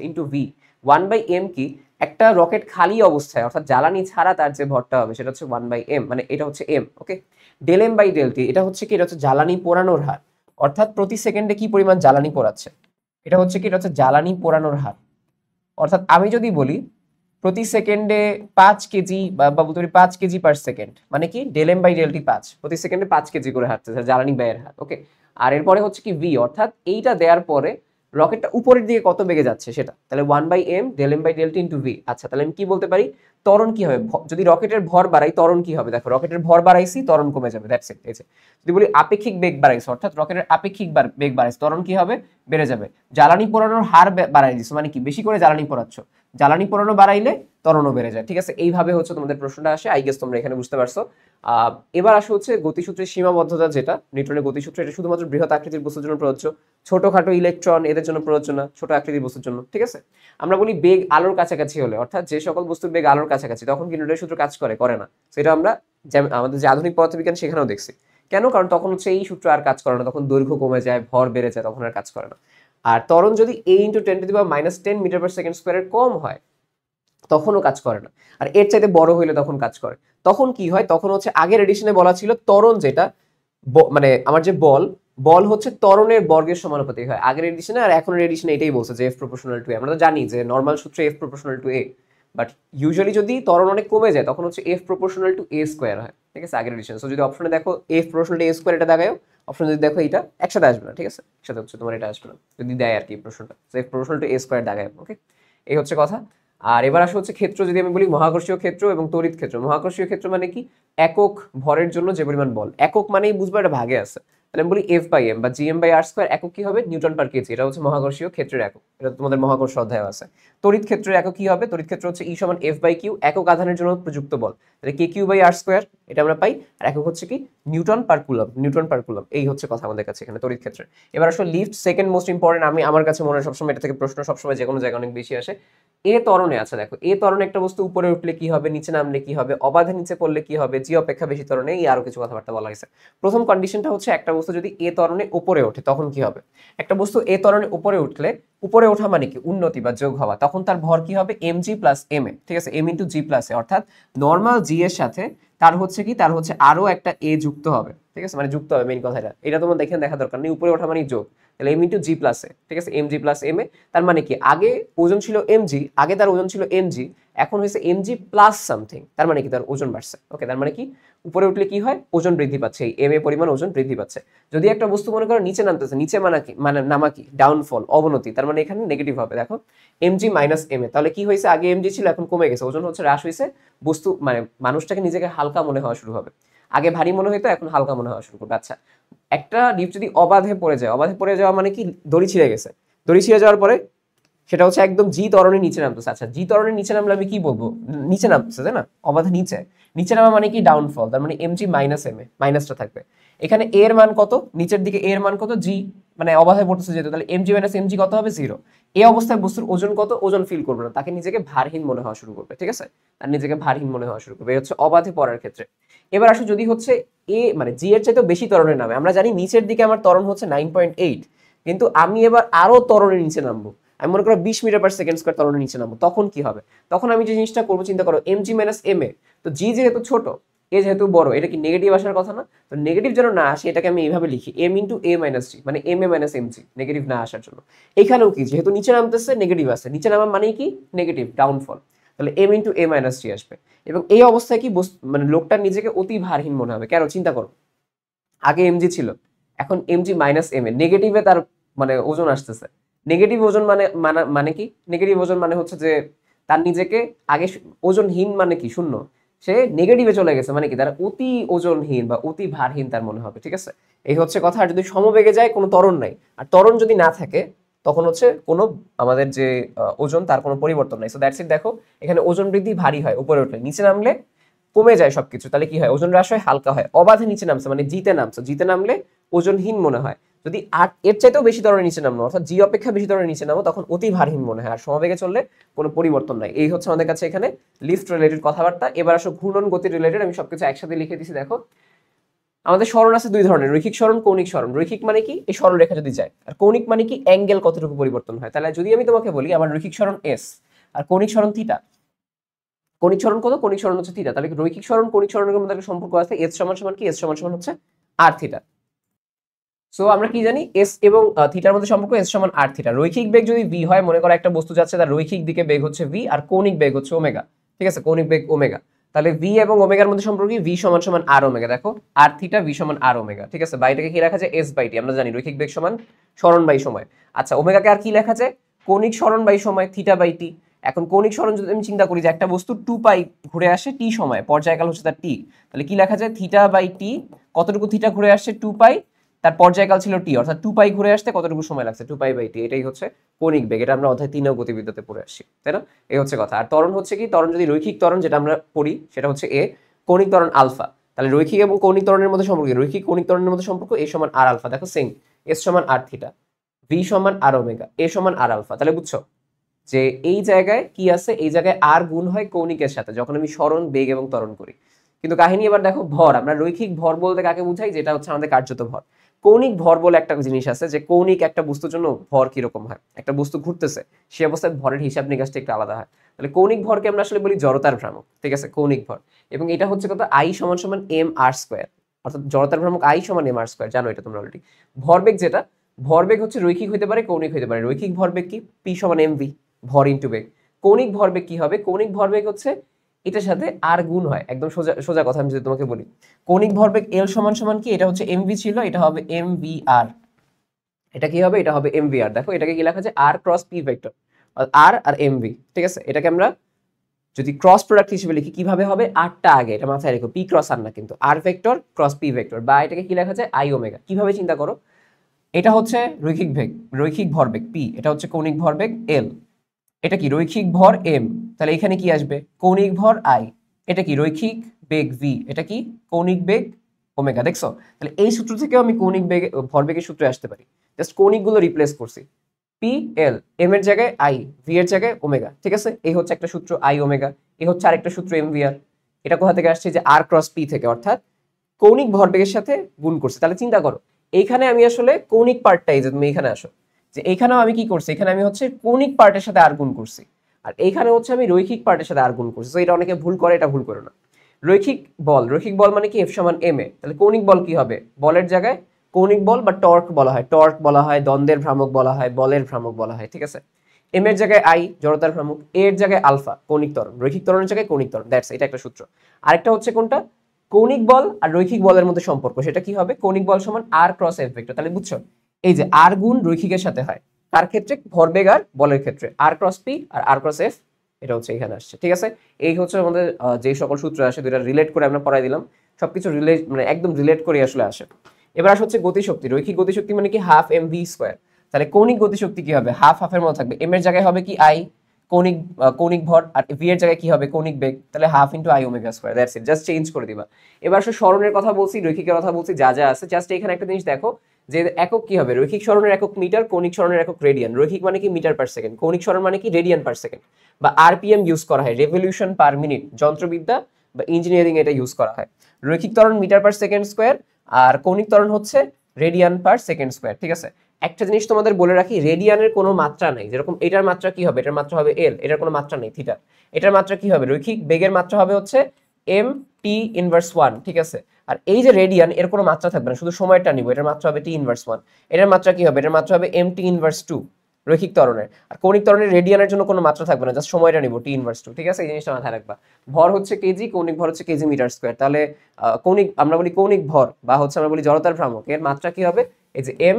into v. 1/m কি, একটা রকেট খালি অবস্থায়, অর্থাৎ জ্বালানি ছাড়া তার যে ভরটা হবে সেটা হচ্ছে 1/m, মানে এটা হচ্ছে m। Okay, del m by del t এটা হচ্ছে কি, এটা হচ্ছে জ্বালানি পোড়ানোর হার, অর্থাৎ প্রতি সেকেন্ডে কি পরিমাণ জ্বালানি পোড়াচ্ছে, এটা হচ্ছে কি, এটা হচ্ছে জ্বালানি পোড়ানোর হার। অর্থাৎ আমি যদি বলি প্রতি সেকেন্ডে 5 কেজি বা বলতে পারি 5 কেজি পার সেকেন্ড, মানে কি del m by del t 5, প্রতি সেকেন্ডে 5 কেজি করে হাঁটছে জ্বালানি ব্যয়ের হার। ওকে, আর এরপরে হচ্ছে কি ভি, অর্থাৎ এইটা দেওয়ার পরে রকেটটা উপরের দিকে কত বেগে যাচ্ছে সেটা, তাহলে 1/m del m by del t into v. আচ্ছা, তাহলে আমি কি বলতে পারি, ত্বরণ কি হবে, যদি রকেটের ভর বাড়াই ত্বরণ কি হবে, দেখো রকেটের ভর বাড়াইছি ত্বরণ কমে যাবে, দ্যাটস ইট। এই যে যদি বলি আপেক্ষিক বেগ বাড়াইছে, অর্থাৎ রকেটের আপেক্ষিক বেগ বাড়াইছে, ত্বরণ কি হবে, বেড়ে যাবে। জ্বালানি পোড়ানোর হার বাড়াই দিছো, মানে কি বেশি করে জ্বালানি পোড়াচ্ছ, জ্বালানি পোড়ানো বাড়াইলে ত্বরণও বেড়ে যায়। ঠিক আছে, এইভাবে হচ্ছে তোমাদের প্রশ্নটা আসে, আই গেস তোমরা এখানে বুঝতে পারছো। এবার আসে হচ্ছে গতিসূত্রের সীমাবদ্ধতা, যেটা নিউটনের গতিসূত্র, এটা শুধুমাত্র বৃহৎ আকৃতির বস্তুর জন্য প্রযোজ্য, ছোটখাটো ইলেকট্রন এদের জন্য প্রযোজ্য না, ছোট আকৃতির বস্তুর জন্য। ঠিক আছে, আমরা বলি বেগ আলোর কাছাকাছি হলে, অর্থাৎ যে সকল বস্তুর বেগ আলোর কাছাকাছি, তখন কি নিউটনের সূত্র কাজ করে না। সেটা আমরা আমাদের যে আধুনিক পদার্থবিজ্ঞান সেখানেও দেখছি। কেন, কারণ তখন হচ্ছে এই সূত্র আর কাজ করে না, তখন দৈর্ঘ্য কমে যায়, ভর বেড়ে যায়, তখন আর কাজ করে না। আর ত্বরণ যদি a into 10⁻⁻10 metre per second স্কোয়ারের কম হয়, তখনও কাজ করে না। আর এর চাইতে বড় হইলে তখন কাজ করে। তখন কি হয়, তখন হচ্ছে আগের এডিশনে বলা ছিল ত্বরণ যেটা, মানে আমার যে বল হচ্ছে ত্বরণের বর্গের সমানুপাতিক হয় আগের এডিশনে, আর এখনের এডিশনে এটাই বলছে যে এফ প্রপোর্শনাল টু এ। আমরা তো জানি যে নর্মাল সূত্রে F proportional to A, but usually যদি ত্বরণ অনেক কমে যায় তখন হচ্ছে F proportional to A square হয়। ঠিক আছে, আগের এডিশন। সো যদি অপশনে দেখো F proportional to A square, এটা দেখাও। অপশন যদি দেখো এটা একসাথে আসবে না, ঠিক আছে, একসাথে হচ্ছে তোমার এটা আসবে না যদি দেয় আর কি প্রশ্নটা। So F proportional to A square দেখায়। ওকে, এই হচ্ছে কথা। আর এবার আসা হচ্ছে ক্ষেত্র, যদি আমি বলি মহাকর্ষীয় ক্ষেত্র এবং তড়িৎ ক্ষেত্র। মহাকর্ষীয় ক্ষেত্র মানে কি, একক ভরের জন্য যে পরিমাণ বল, একক মানেই বুঝবো এটা ভাগে আছে, তাহলে আমি বলি এফ বাই এম বা জিএম বাই আর স্কোয়ার, একক কি হবে, নিউটন পার কেজি, এটা হচ্ছে মহাকর্ষীয় ক্ষেত্রের একক, এটা তোমাদের মহাকর্ষ অধ্যায় আছে। তড়িৎ ক্ষেত্রের একক কি হবে, তড়িৎ ক্ষেত্র হচ্ছে ই সমান এফ বাই কিউ, একক আধানের জন্য প্রযুক্ত বল, তাহলে কে কিউ বাই আর স্কোয়ার, এটা আমরা পাই। আর একক হচ্ছে কি, নিউটন পার কুলম, নিউটন পার কুলম। এই হচ্ছে কথা আমাদের কাছে এখানে তড়িৎ ক্ষেত্রে। এবার আসলে লিফট সেকেন্ড মোস্ট ইম্পর্টেন্ট, আমার কাছে মনে হয় সবসময় এটা থেকে প্রশ্ন সবসময় যে কোনো জায়গায় অনেক বেশি আসে। এ ত্বরণে আছে, দেখো এ ত্বরণে একটা বস্তু উপরে উঠলে কি হবে, নিচে নামলে কি হবে, অবাধে নিচে পড়লে কি হবে, জি অপেক্ষা বেশি ত্বরণে, এই আরো কিছু কথাবার্তা বলা হয়েছে। প্রথম কন্ডিশনটা হচ্ছে একটা বস্তু যদি এ ত্বরণে উপরে ওঠে তখন কি হবে, একটা বস্তু এ ত্বরণে উপরে উঠলে, উপরে ওঠা মানে কি উন্নতি বা যোগ হওয়া, তখন তার ভর কি হবে, M G plus M A. ঠিক আছে, এম ইন্টু জি প্লাস এ, অর্থাৎ নর্মাল জি এর সাথে তার হচ্ছে কি, তার হচ্ছে আরো একটা এ যুক্ত হবে, ঠিক আছে, মানে যুক্ত হবে মেইন কথাটা, এটা তোমার দেখে দেখা দরকার নেই, উপরে ওঠা মানে যোগ, তাহলে এম ইন্টু জি প্লাস এ, ঠিক আছে, M G plus M A. তার মানে কি, আগে ওজন ছিল এম জি, আগে তার ওজন ছিল এম জি, এখন হয়েছে এম জি প্লাস সামথিং, তার মানে কি তার ওজন বাড়ছে। ওকে, তার মানে কি উপরে উঠলে কি হয়, ওজন বৃদ্ধি পাচ্ছে, এই এম এ পরিমাণ ওজন বৃদ্ধি পাচ্ছে। যদি একটা বস্তু মনে করো নিচে নামতেছে, নিচে মানে কি, মানে নামা কি, ডাউনফল, অবনতি, তার মানে এখানে নেগেটিভ হবে। দেখো M g minus M A, তাহলে কি হয়েছে, আগে এম জি ছিল এখন কমে গেছে, ওজন হচ্ছে হ্রাস হয়েছে, বস্তু মানে মানুষটাকে নিজেকে হালকা মনে হওয়া শুরু হবে, আগে ভারী মনে হইতো এখন হালকা মনে হওয়া শুরু করবে। আচ্ছা, একটা ডিপ যদি অবাধে পড়ে যায়, অবাধে পড়ে যাওয়া মানে কি, দড়ি ছিঁড়ে গেছে, দড়ি ছিঁড়ে যাওয়ার পরে সেটা হচ্ছে একদম জি ত্বরণের নিচে নামতেছে। আচ্ছা, জি ত্বরণের নিচে নামলে আমি কি বলবো, নিচে নামতেছে তাই না, অবাধে নিচে, নিচে নামা মানে কি ডাউনফল, তার মানে M g minus M A, মাইনাসটা থাকবে এখানে, এর মান কত, নিচের দিকে এর মান কত, জি, মানে অবাধে পড়তেছে যেহেতু, তাহলে m g minus m g কত হবে, জিরো। এই অবস্থায় বস্তুর ওজন কত, ওজন ফিল করবে না, তাকে নিজেকে ভারহীন মনে হওয়া শুরু করবে, ঠিক আছে, আর নিজেকে ভারহীন মনে হওয়া শুরু করবে, এই হচ্ছে অবাধে পড়ার ক্ষেত্রে। এবার আসো যদি হচ্ছে এ মানে জি এর চাইতেও বেশি ত্বরণের নামে, আমরা জানি নিচের দিকে আমার ত্বরণ হচ্ছে 9.8, কিন্তু আমি এবার আরো ত্বরণের নিচে নামবো, আমি মনে করো 20 মিটার পার সেকেন্ড স্কয়ার ত্বরণের নিচে নামবো, তখন কি হবে, তখন আমি যে জিনিসটা করবো, চিন্তা করো M g minus M A, তো জি যেহেতু ছোট, এ যেহেতু বড়, এটা কি নেগেটিভ আসার কথা না, তো নেগেটিভ যেন না আসে এটাকে আমি এইভাবে লিখি, এম ইন্টু এ মাইনাস জি, মানে M A minus m G, negative না আসার জন্য। এখানেও কি, যেহেতু নিচে নামতেছে নেগেটিভ আসে, নিচে নামা মানে কি নেগেটিভ, ডাউনফল, তাহলে এম ইন্টু এ মাইনাস জি আসবে। এবং এই অবস্থায় কি মানে লোকটার নিজেকে অতি ভারহীন মনে হবে, কেন চিন্তা করো, আগে এমজি ছিল, এখন এমজি মাইনাস এম এ, নেগেটিভে তার মানে ওজন আসতেছে, নেগেটিভ ওজন মানে মানে কি, নেগেটিভ ওজন মানে হচ্ছে যে তার নিজেকে আগে ওজনহীন মানে কি শূন্য, সে নেগেটিভে চলে গেছে, মানে কি তার অতি ওজনহীন বা অতি ভারহীন তার মনে হবে, ঠিক আছে, এই হচ্ছে কথা। আর যদি সমবেগে যায়, কোনো ত্বরণ নাই, আর ত্বরণ যদি না থাকে তখন হচ্ছে কোনো আমাদের যে ওজন তার কোনো পরিবর্তন নাই, সো দ্যাটস ইট। দেখো এখানে ওজন বৃদ্ধি ভারী হয় উপরে উঠলে, নিচে নামলে কমে যায় সবকিছু, তাহলে কি হয়, ওজন হ্রাস হয়, হালকা হয়, অবাধে নিচে নামছে মানে জিতে নামছে, জিতে নামলে ওজনহীন মনে হয়। যদি এর চাইতেও বেশি ধরনের নিচে নামলো, অর্থাৎ জি অপেক্ষা বেশি ধরনের নিচে নামো, তখন অতি ভারহীন মনে হয়, আর সমবেগে চললে কোনো পরিবর্তন নাই। এই হচ্ছে আমাদের কাছে এখানে লিফট রিলেটেড কথাবার্তা। এবার আসো ঘূর্ণন গতি রিলেটেড, আমি সবকিছু একসাথে লিখে দিছি। দেখো আমাদের সরণ আছে দুই ধরনের, রৈখিক সরণ, কৌণিক সরণ। রৈখিক মানে কি, এই সরলরেখা যদি যায়, আর কৌণিক মানে কি, অ্যাঙ্গেল কতটুকু পরিবর্তন হয়। তাহলে যদি আমি তোমাকে বলি আমার রৈখিক সরণ এস আর কৌণিক সরণ থিটা, কৌণিক সরণ কত, কৌণিক সরণ হচ্ছে থিটা, তাহলে রৈখিক সরণ কৌণিক সরণের মধ্যে একটা সম্পর্ক আছে, এস সমান সমান কি, এস সমান সমান হচ্ছে আর থিটা। সো আমরা কি জানি, এস এবং থিটার মধ্যে সম্পর্ক এস সমান আর থিটা। রৈখিক বেগ যদি ভি হয়, মনে করো একটা বস্তু যাচ্ছে, তার রৈখিক দিকে বেগ হচ্ছে ভি, আর কৌণিক বেগ হচ্ছে ওমেগা, ঠিক আছে, কৌণিক বেগ ওমেগা, তাহলে ভি এবং ওমেগার মধ্যে সম্পর্ক কি, ভি সমান সমান আর ওমেগা। দেখো আর থিটা ভি সমান আর ওমেগা, ঠিক আছে, বাইটাকে কি লেখা যায়, এস বাই টি, আমরা জানি রৈখিক বেগ সমান সরণ বাই সময়। আচ্ছা, ওমেগাকে আর কি লেখা যায়, কৌণিক সরণ বাই সময়, থিটা বাই টি। এখন কৌণিক সরণ যদি আমি চিন্তা করি যে একটা বস্তু 2 পাই ঘুরে আসে টি সময়, পর্যায়কাল হচ্ছে তার টি, তাহলে কি লেখা যায়, থিটা বাই টি, কতটুকু থিটা ঘুরে আসছে 2 পাই, তার পর্যায়কাল ছিল টি, অর্থাৎ 2 পাই ঘুরে আসতে কতটুকু সময় লাগছে, 2 পাই বাই টি, এটাই হচ্ছে কৌণিক বেগ। এটা আমরা অধ্যায় 3 গতিবিদ্যাতে পড়ে আসছি, তাই না, এই হচ্ছে কথা। আর ত্বরণ হচ্ছে কি, ত্বরণ যদি রৈখিক ত্বরণ যেটা আমরা পড়ি সেটা হচ্ছে এ, কৌণিক ত্বরণ আলফা, তাহলে রৈখিক এবং কৌণিক ত্বরণের মধ্যে সম্পর্ক, রৈখিক কৌণিক ত্বরণের মধ্যে সম্পর্ক এ সমান আর আলফা। দেখো সেম, এস সমান আর থিটা, ভি সমান আর ওমেগা, এ সমান আর আলফা। তাহলে বুঝছো যে এই জায়গায় কি আছে, এই জায়গায় আর গুণ হয় কৌণিকের সাথে যখন আমি সরণ, বেগ এবং ত্বরণ করি। কিন্তু কাহিনী এবার দেখো ভর, আমরা রৈখিক ভর বলতে কাকে বুঝাই, যেটা হচ্ছে আমাদের কার্যত ভর। কৌণিক ভর বলে একটা জিনিস আছে, যে কৌণিক একটা বস্তুর জন্য ভর কিরকম হয়, একটা বস্তু ঘুরতেছে সে অবস্থায় ভরের হিসাব নিকাশটা একটু আলাদা হয়। তাহলে কৌণিক ভরকে আমরা আসলে বলি জড়তার ভ্রামক, ঠিক আছে, কৌণিক ভর। এবং এটা হচ্ছে কত, আই সমান সমান এম আর স্কোয়ার, অর্থাৎ জড়তার ভ্রামক আই সমান এম আর স্কোয়ার, জানো এটা তোমরা অলরেডি। ভরবেগ যেটা, ভরবেগ হচ্ছে রৈখিক হতে পারে, কৌণিক হতে পারে। রৈখিক ভরবেগ কি, পি সমান এম ভি, ভর ইন্টু বেগ। কৌণিক ভরবেগ কি হবে, কৌণিক ভরবেগ হচ্ছে এটার সাথে আর গুণ হয়, একদম সোজা সোজা কথা আমি যদি তোমাকে বলি, কৌণিক ভরবেগ এল সমান সমান কি, এটা হচ্ছে এমভি ছিল, এটা হবে এমভি আর, এটা কি হবে, এটা হবে এমভি আর। দেখো এটাকে কি লেখা যায়, আর ক্রস পি ভেক্টর, আর আর এমভি, ঠিক আছে। এটাকে আমরা যদি ক্রস প্রোডাক্ট হিসেবে লিখি কিভাবে হবে, আরটা আগে, এটা মাথায় রেখো, পি ক্রস আর না কিন্তু, আর ভেক্টর ক্রস পি ভেক্টর, বা এটাকে কি লেখা যায়, আই ওমেগা। কিভাবে চিন্তা করো, এটা হচ্ছে রৈখিক বেগ, রৈখিক ভরবেগ পি, এটা হচ্ছে কৌণিক ভরবেগ এল, এটা কি রৈখিক ভর এম, তাহলে এখানে কি আসবে, কৌণিক ভর আই, এটা কি রৈখিক বেগ ভি, এটা কি কৌণিক বেগ ওমেগা। দেখছো, তাহলে এই সূত্র থেকেও আমি কৌণিক বেগ ভরবেগের সূত্রে আসতে পারি, জাস্ট কৌণিকগুলো রিপ্লেস করছি, পি এল, এম এর জায়গায় আই, ভি এর জায়গায় ওমেগা, ঠিক আছে। এই হচ্ছে একটা সূত্র আই ওমেগা, এই হচ্ছে আরেকটা সূত্র এম ভি আর। এটা কোথা থেকে আসছে, যে আর ক্রস পি থেকে, অর্থাৎ কৌণিক ভরবেগের সাথে গুণ করছে। তাহলে চিন্তা করো, এইখানে আমি আসলে কৌণিক পার্টটাই, যে তুমি এখানে আসো, যে এইখানেও আমি কি করছি, এখানে আমি হচ্ছে কৌণিক পার্টের সাথে আর গুণ করছি, আর এইখানে হচ্ছে আমি রৈখিক পার্টের সাথে আর গুণ করছি। তো এটা অনেকে ভুল করে, এটা ভুল করো না। রৈখিক বল মানে কি এফ সমান এম এ, তাহলে কৌণিক বল কি হবে, বলের জায়গায় কৌণিক বল বা টর্ক বলা হয়, দ্বন্দ্বের ভ্রামক বলা হয়, বলের ভ্রামক বলা হয়, ঠিক আছে। এম এর জায়গায় আই জড়তার ভ্রামক, এর জায়গায় আলফা কৌণিক ত্বরণ, রৈখিক ত্বরণের জায়গায় কৌণিক ত্বরণ, দ্যাটস এটা একটা সূত্র। আরেকটা হচ্ছে কোনটা, কৌণিক বল আর রৈখিক বলের মধ্যে সম্পর্ক, সেটা কি হবে, কৌণিক বল সমান আর ক্রস এফ ভেক্টর। তাহলে বুঝছো, এই যে আর গুণ রৈখিকের সাথে হয় কার ক্ষেত্রে, ভরবেগ আর বলের ক্ষেত্রে, আর ক্রস পি আর আর ক্রস এফ, এটা হচ্ছে এখানে আসছে, ঠিক আছে। এই হচ্ছে আমাদের যে সকল সূত্র আসে দুইটা রিলেট করে আমরা পড়াই দিলাম, সবকিছু রিলেট মানে একদম রিলেট করে আসলে আসে। এবার আসে হচ্ছে গতিশক্তি, রৈখিক গতিশক্তি মানে কি হাফ এম ভি স্কোয়ার, তাহলে কৌণিক গতিশক্তি কি হবে, হাফ হাফের মতো থাকবে, এম এর জায়গায় হবে কি আই কৌণিক ভর, আর ভি এর জায়গায় কি হবে কৌণিক বেগ, তাহলে half into I omega square, that's it, just change করে দিবা। এবার আসলে সরণের কথা বলছি, রৈখিকের কথা বলছি, যা যা আছে জাস্ট এখানে একটা জিনিস দেখো যে একক কি হবে, রৈখিক সরণের একক মিটার, কৌণিক সরণের একক রেডিয়ান, রৈখিক মানে কি মিটার পার সেকেন্ড, কৌণিক সরণ মানে কি রেডিয়ান পার সেকেন্ড, বা আরপিএম ইউজ করা হয়, রেভলিউশন পার মিনিট, যন্ত্রবিদ্যা বা ইঞ্জিনিয়ারিং এটা ইউজ করা হয়। রৈখিক ত্বরণ মিটার পার সেকেন্ড স্কোয়ার, আর কৌণিক ত্বরণ হচ্ছে রেডিয়ান পার সেকেন্ড স্কোয়ার, ঠিক আছে। একটা জিনিস তোমাদের বলে রাখি, রেডিয়ানের কোনো মাত্রা নাই, যেরকম এটার মাত্রা কি হবে, এটার মাত্রা হবে এল, এটার কোনো মাত্রা নেই থিটা, এটার মাত্রা কি হবে, রৈখিক বেগের মাত্রা হবে হচ্ছে এম টি ইনভার্স ওয়ান, ঠিক আছে। আর এই যে রেডিয়ান, এর কোনো মাত্রা থাকবে না, শুধু সময়টা নিব, এটার মাত্রা হবে টি ইনভার্স ওয়ান, এটার মাত্রা কি হবে, এটার মাত্রা হবে এম টি ইনভার্স টু, রৈখিক ত্বরণের। আর কৌণিক ত্বরণের রেডিয়ানের জন্য কোনো মাত্রা থাকবে না, জাস্ট সময়টা নিব টি ইনভার্স টু, ঠিক আছে। এই জিনিসটা মাথায় রাখবা। ভর হচ্ছে কেজি, কৌণিক ভর হচ্ছে কেজি মিটার স্কোয়ার, তাহলে আমরা বলি কৌণিক ভর বা হচ্ছে আমরা বলি জড়তার ভ্রামক, এর মাত্রা কি হবে, এই যে এম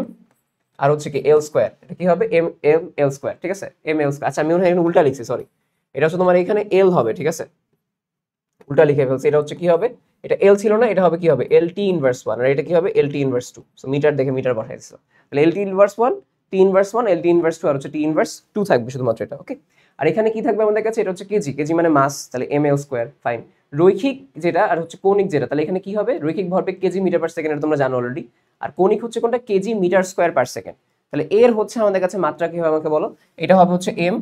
আর হচ্ছে কি এল স্কোয়ার, এটা কি হবে এম এম এল স্কোয়ার, ঠিক আছে, এম এল স্কোয়ার। আচ্ছা আমি এখানে উল্টা লিখছি, সরি, এটা হচ্ছে তোমার এখানে এল হবে, ঠিক আছে, উল্টা লিখে ফেলছি, এটা হচ্ছে কি হবে, এটা এল ছিল না, এটা হবে কি হবে এল টি ইনভার্স ওয়ান, আর এটা কি হবে L T inverse two, so metre দেখে মিটার বসাই দিচ্ছ, তাহলে L T inverse one, T inverse one, L T inverse two, আর হচ্ছে টি ইনভার্স টু থাকবে শুধুমাত্র এটা, ওকে। আর এখানে কি থাকবে আমাদের কাছে, এটা হচ্ছে কেজি, কেজি মানে মাস, তাহলে এম এল স্কোয়ার, ফাইন। রৈখিক যেটা আর হচ্ছে কৌণিক যেটা, তাহলে এখানে কি হবে, রৈখিক ভরবেগ কেজি মিটার পার সেকেন্ড, তোমরা জানো অলরেডি, আর কৌণিক হচ্ছে কোনটা kg metre square per second. তাহলে এর হচ্ছে আমাদের কাছে মাত্রা কি হবে আমাকে বলো, এটা হবে হচ্ছে এম,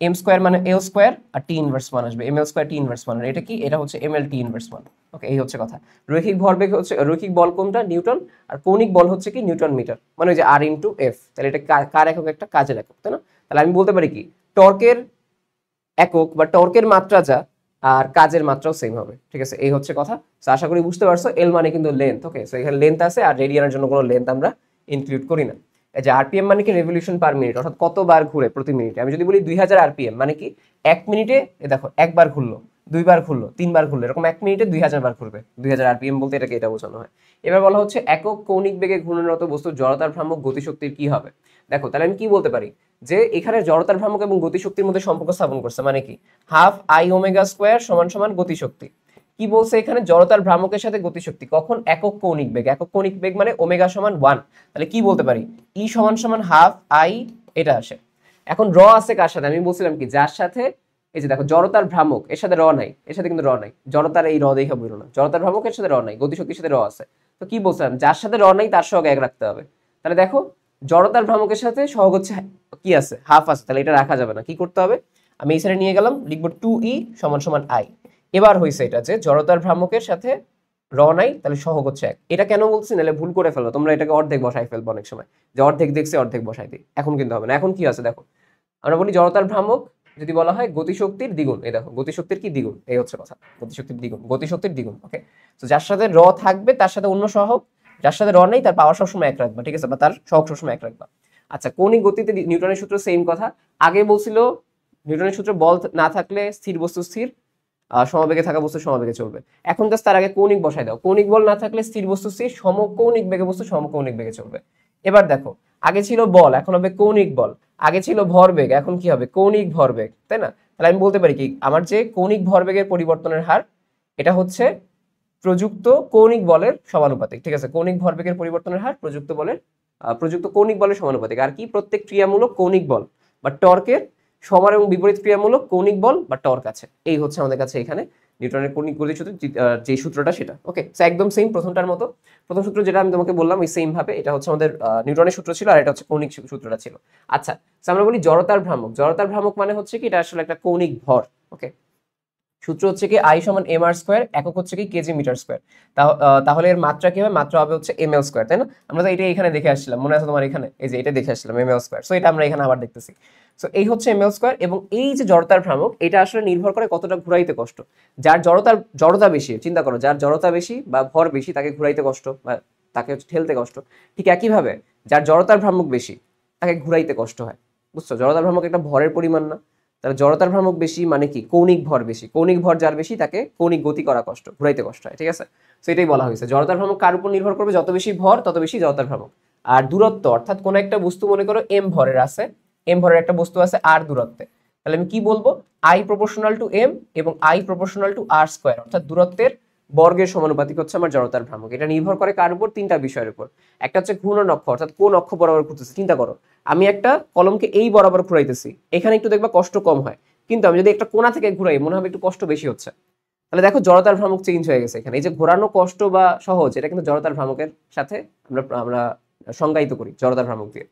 এম স্কোয়ার মানে এল স্কোয়ার, আর টি ইনভার্স ওয়ান আসবে, M L square T inverse one, এটা কি, এটা হচ্ছে M L T inverse one, okay. এই হচ্ছে কথা। রৈখিক ভরবেগ হচ্ছে, রৈখিক বল কোনটা, নিউটন, আর কৌণিক বল হচ্ছে কি নিউটন মিটার, মানে ওই যে আর ইন্টু এফ, তাহলে এটা কার একক, একটা কাজের একক, তাই না। তাহলে আমি বলতে পারি কি, টর্কের একক বা টর্কের মাত্রা যা, আর কাজের মাত্রাও সেম হবে, ঠিক আছে। এই হচ্ছে কথা। তো আশা করি বুঝতে পারছো, এল মানে কিন্তু লেন্থ, ওকে। সো এখানে লেন্থ আছে, আর রেডিয়ানের জন্য কোনো লেন্থ আমরা ইনক্লুড করি না। এই যে আরপিএম মানে কি রেভলিউশন পার মিনিট, অর্থাৎ কতবার ঘুরে প্রতি মিনিটে। আমি যদি বলি 2000 আরপিএম মানে কি, এক মিনিটে দেখো একবার ঘুরলো, দুইবার ঘুরলো, তিনবার ঘুরলো, এরকম এক মিনিটে 2000 বার ঘুরবে। 2000 আরপিএম বলতে এটাকে এটা বোঝানো হয়। এবার বলা হচ্ছে একক কৌণিক বেগে ঘূর্ণনরত বস্তুর জড়তার ভ্রামক গতিশক্তির কি হবে। দেখো তাহলে আমি কি বলতে পারি, যে এখানে জড়তার ভ্রামক এবং গতিশক্তির মধ্যে সম্পর্ক স্থাপন করছে, মানে কি হাফ আই ওমেগা স্কোয়ার সমান সমান গতিশক্তি। কি বলছে এখানে, জড়তার ভ্রামকের সাথে গতিশক্তি কখন, একক কৌণিক বেগ, একক কৌণিক বেগ মানে ওমেগা সমান 1, তাহলে কি বলতে পারি ই সমান সমান হাফ আই, এটা আসে। এখন র আছে কার সাথে, আমি বলছিলাম কি যার সাথে, এই যে দেখো জড়তার ভ্রামক এর সাথে র নাই, এর সাথে কিন্তু র নাই, জড়তার এই র দেখা বইল না, জড়তার ভ্রামকের সাথে র নাই, গতিশক্তির সাথে র আছে। তো কি বলছিলাম, যার সাথে র নাই তার সহগ এক রাখতে হবে। তাহলে দেখো জড়তার ভ্রামকের সাথে সহগ হচ্ছে কি আছে, হাফ আছে, তাহলে এটা রাখা যাবে না, কি করতে হবে, আমি এই সাইডে নিয়ে গেলাম, লিখবো 2e সমান সমান আই। এবার হয়েছে এটা যে জড়তার ভ্রামকের সাথে র নাই, তাহলে সহগ হচ্ছে এক। এটা কেন বলছি, নাহলে ভুল করে ফেলবো তোমরা, এটাকে অর্ধেক বসাই ফেলবো অনেক সময়, যে অর্ধেক দেখছে অর্ধেক বসাই দিই, এখন কিন্তু হবে না। এখন কি আছে দেখো, আমরা বলি জড়তার ভ্রামক যদি বলা হয় গতিশক্তির দ্বিগুণ, এই দেখো গতিশক্তির কি দ্বিগুণ, এই হচ্ছে কথা, গতিশক্তির দ্বিগুণ, গতিশক্তির দ্বিগুণ, ওকে। তো যার সাথে র থাকবে তার সাথে অন্য সহগ, যার সাথে র নেই তার পাওয়ার সবসময় এক রাখবা, ঠিক আছে, বা তার সহগ সবসময় এক রাখবা। আচ্ছা কৌণিক গতিতে নিউটনের সূত্র সেম কথা, আগে বলছিল নিউটনের সূত্র বল না থাকলে স্থির বস্তু স্থির, সমবেগে থাকা বস্তু সমবেগে চলবে। এখন জাস্ট তার আগে কৌণিক বসাই দাও, কৌণিক বল না থাকলে স্থির বস্তু স্থির, সমকৌণিক বেগে বস্তু সমকৌণিক বেগে চলবে। এবার দেখো আগে ছিল বল, এখন হবে কৌণিক বল, আগে ছিল ভরবেগ, এখন কি হবে কৌণিক ভরবেগ, তাই না। তাহলে আমি বলতে পারি কি, আমার যে কৌণিক ভরবেগের পরিবর্তনের হার, এটা হচ্ছে প্রযুক্ত কৌণিক বলের সমানুপাতিক, ঠিক আছে। কৌণিক ভরবেগের পরিবর্তনের হার প্রযুক্ত কৌণিক বলের সমানুপাতিক। আর কি, প্রত্যেক ক্রিয়ামূলক কৌণিক বল বা টর্কের সমান এবং বিপরীত ক্রিয়ামূলক কৌণিক বল বা টর্ক আছে। এই হচ্ছে আমাদের কাছে এখানে নিউটনের কৌণিক গতির সূত্র, যে সূত্রটা সেটা, ওকে। একদম সেম প্রথমটার মতো, প্রথম সূত্র যেটা আমি তোমাকে বললাম ওই সেম ভাবে এটা হচ্ছে আমাদের নিউটনের সূত্র ছিল, আর এটা হচ্ছে কৌণিক সূত্রটা ছিল। আচ্ছা আমরা বলি জড়তার ভ্রামক, জড়তার ভ্রামক মানে হচ্ছে কি, এটা আসলে একটা কৌণিক ভর, ওকে। সূত্র হচ্ছে কি আই সমান এম আর স্কোয়ার, একক হচ্ছে কি কেজি মিটার স্কোয়ার। তাহলে এর মাত্রা কি হবে? মাত্রা হবে হচ্ছে এম এল স্কোয়ার, তাই না? আমরা তো এটা এখানে দেখে আসছিলাম, মনে আছে তোমার? এখানে এই যে এটা দেখে আসছিলাম এম এল স্কোয়ার। সো এটা আমরা এখানে আবার দেখতেছি। সো এই হচ্ছে এম এল স্কোয়ার। এবং এই যে জড়তার ভ্রামক, এটা আসলে নির্ভর করে কতটা ঘুরাইতে কষ্ট। যার জড়তা বেশি, চিন্তা করো, যার জড়তা বেশি বা ভর বেশি তাকে ঘুরাইতে কষ্ট বা তাকে ঠেলতে কষ্ট। ঠিক একইভাবে যার জড়তার ভ্রামক বেশি তাকে ঘুরাইতে কষ্ট হয়। বুঝছো? জড়তার ভ্রামক একটা ভরের পরিমাণ না? তাহলে জড়তার ভ্রামক বেশি মানে কি? কৌণিক ভর বেশি। কৌণিক ভর যার বেশি তাকে কৌণিক গতি করা কষ্ট, ঘুরাইতে কষ্ট হয়। ঠিক আছে? তো এটাই বলা হয়েছে। জড়তার ভ্রামক কার উপর নির্ভর করবে? যত বেশি ভর তত বেশি জড়তার ভ্রামক। আর দূরত্ব, অর্থাৎ কোন একটা বস্তু মনে করো এম ভরের আছে, এম ভরের একটা বস্তু আছে আর দূরত্বে, তাহলে আমি কি বলবো? আই প্রপোর্শনাল টু এম এবং I proportional to r square, অর্থাৎ দূরত্বের বর্গের সমানুপাতিক হচ্ছে আমার জড়তার ভ্রামক। এটা নির্ভর করে কার উপর? তিনটা বিষয়ের উপর। একটা হচ্ছে ঘূর্ণন অক্ষ, অর্থাৎ কোন অক্ষ বরাবর ঘুরতেছে। চিন্তা করো, আমি একটা কলমকে এই বরাবর ঘুরাইতেছি, এখানে একটু দেখবা কষ্ট কম হয়, কিন্তু আমি যদি একটা কোণা থেকে ঘুরাই মনে হবে একটু কষ্ট বেশি হচ্ছে। তাহলে দেখো জড়তার ভ্রামক চেঞ্জ হয়ে গেছে এখানে। এই যে ঘোরানো কষ্ট বা সহজ, এটা কিন্তু জড়তার ভ্রামকের সাথে আমরা আমরা সংজ্ঞায়িত করি জড়তার ভ্রামক দিয়ে।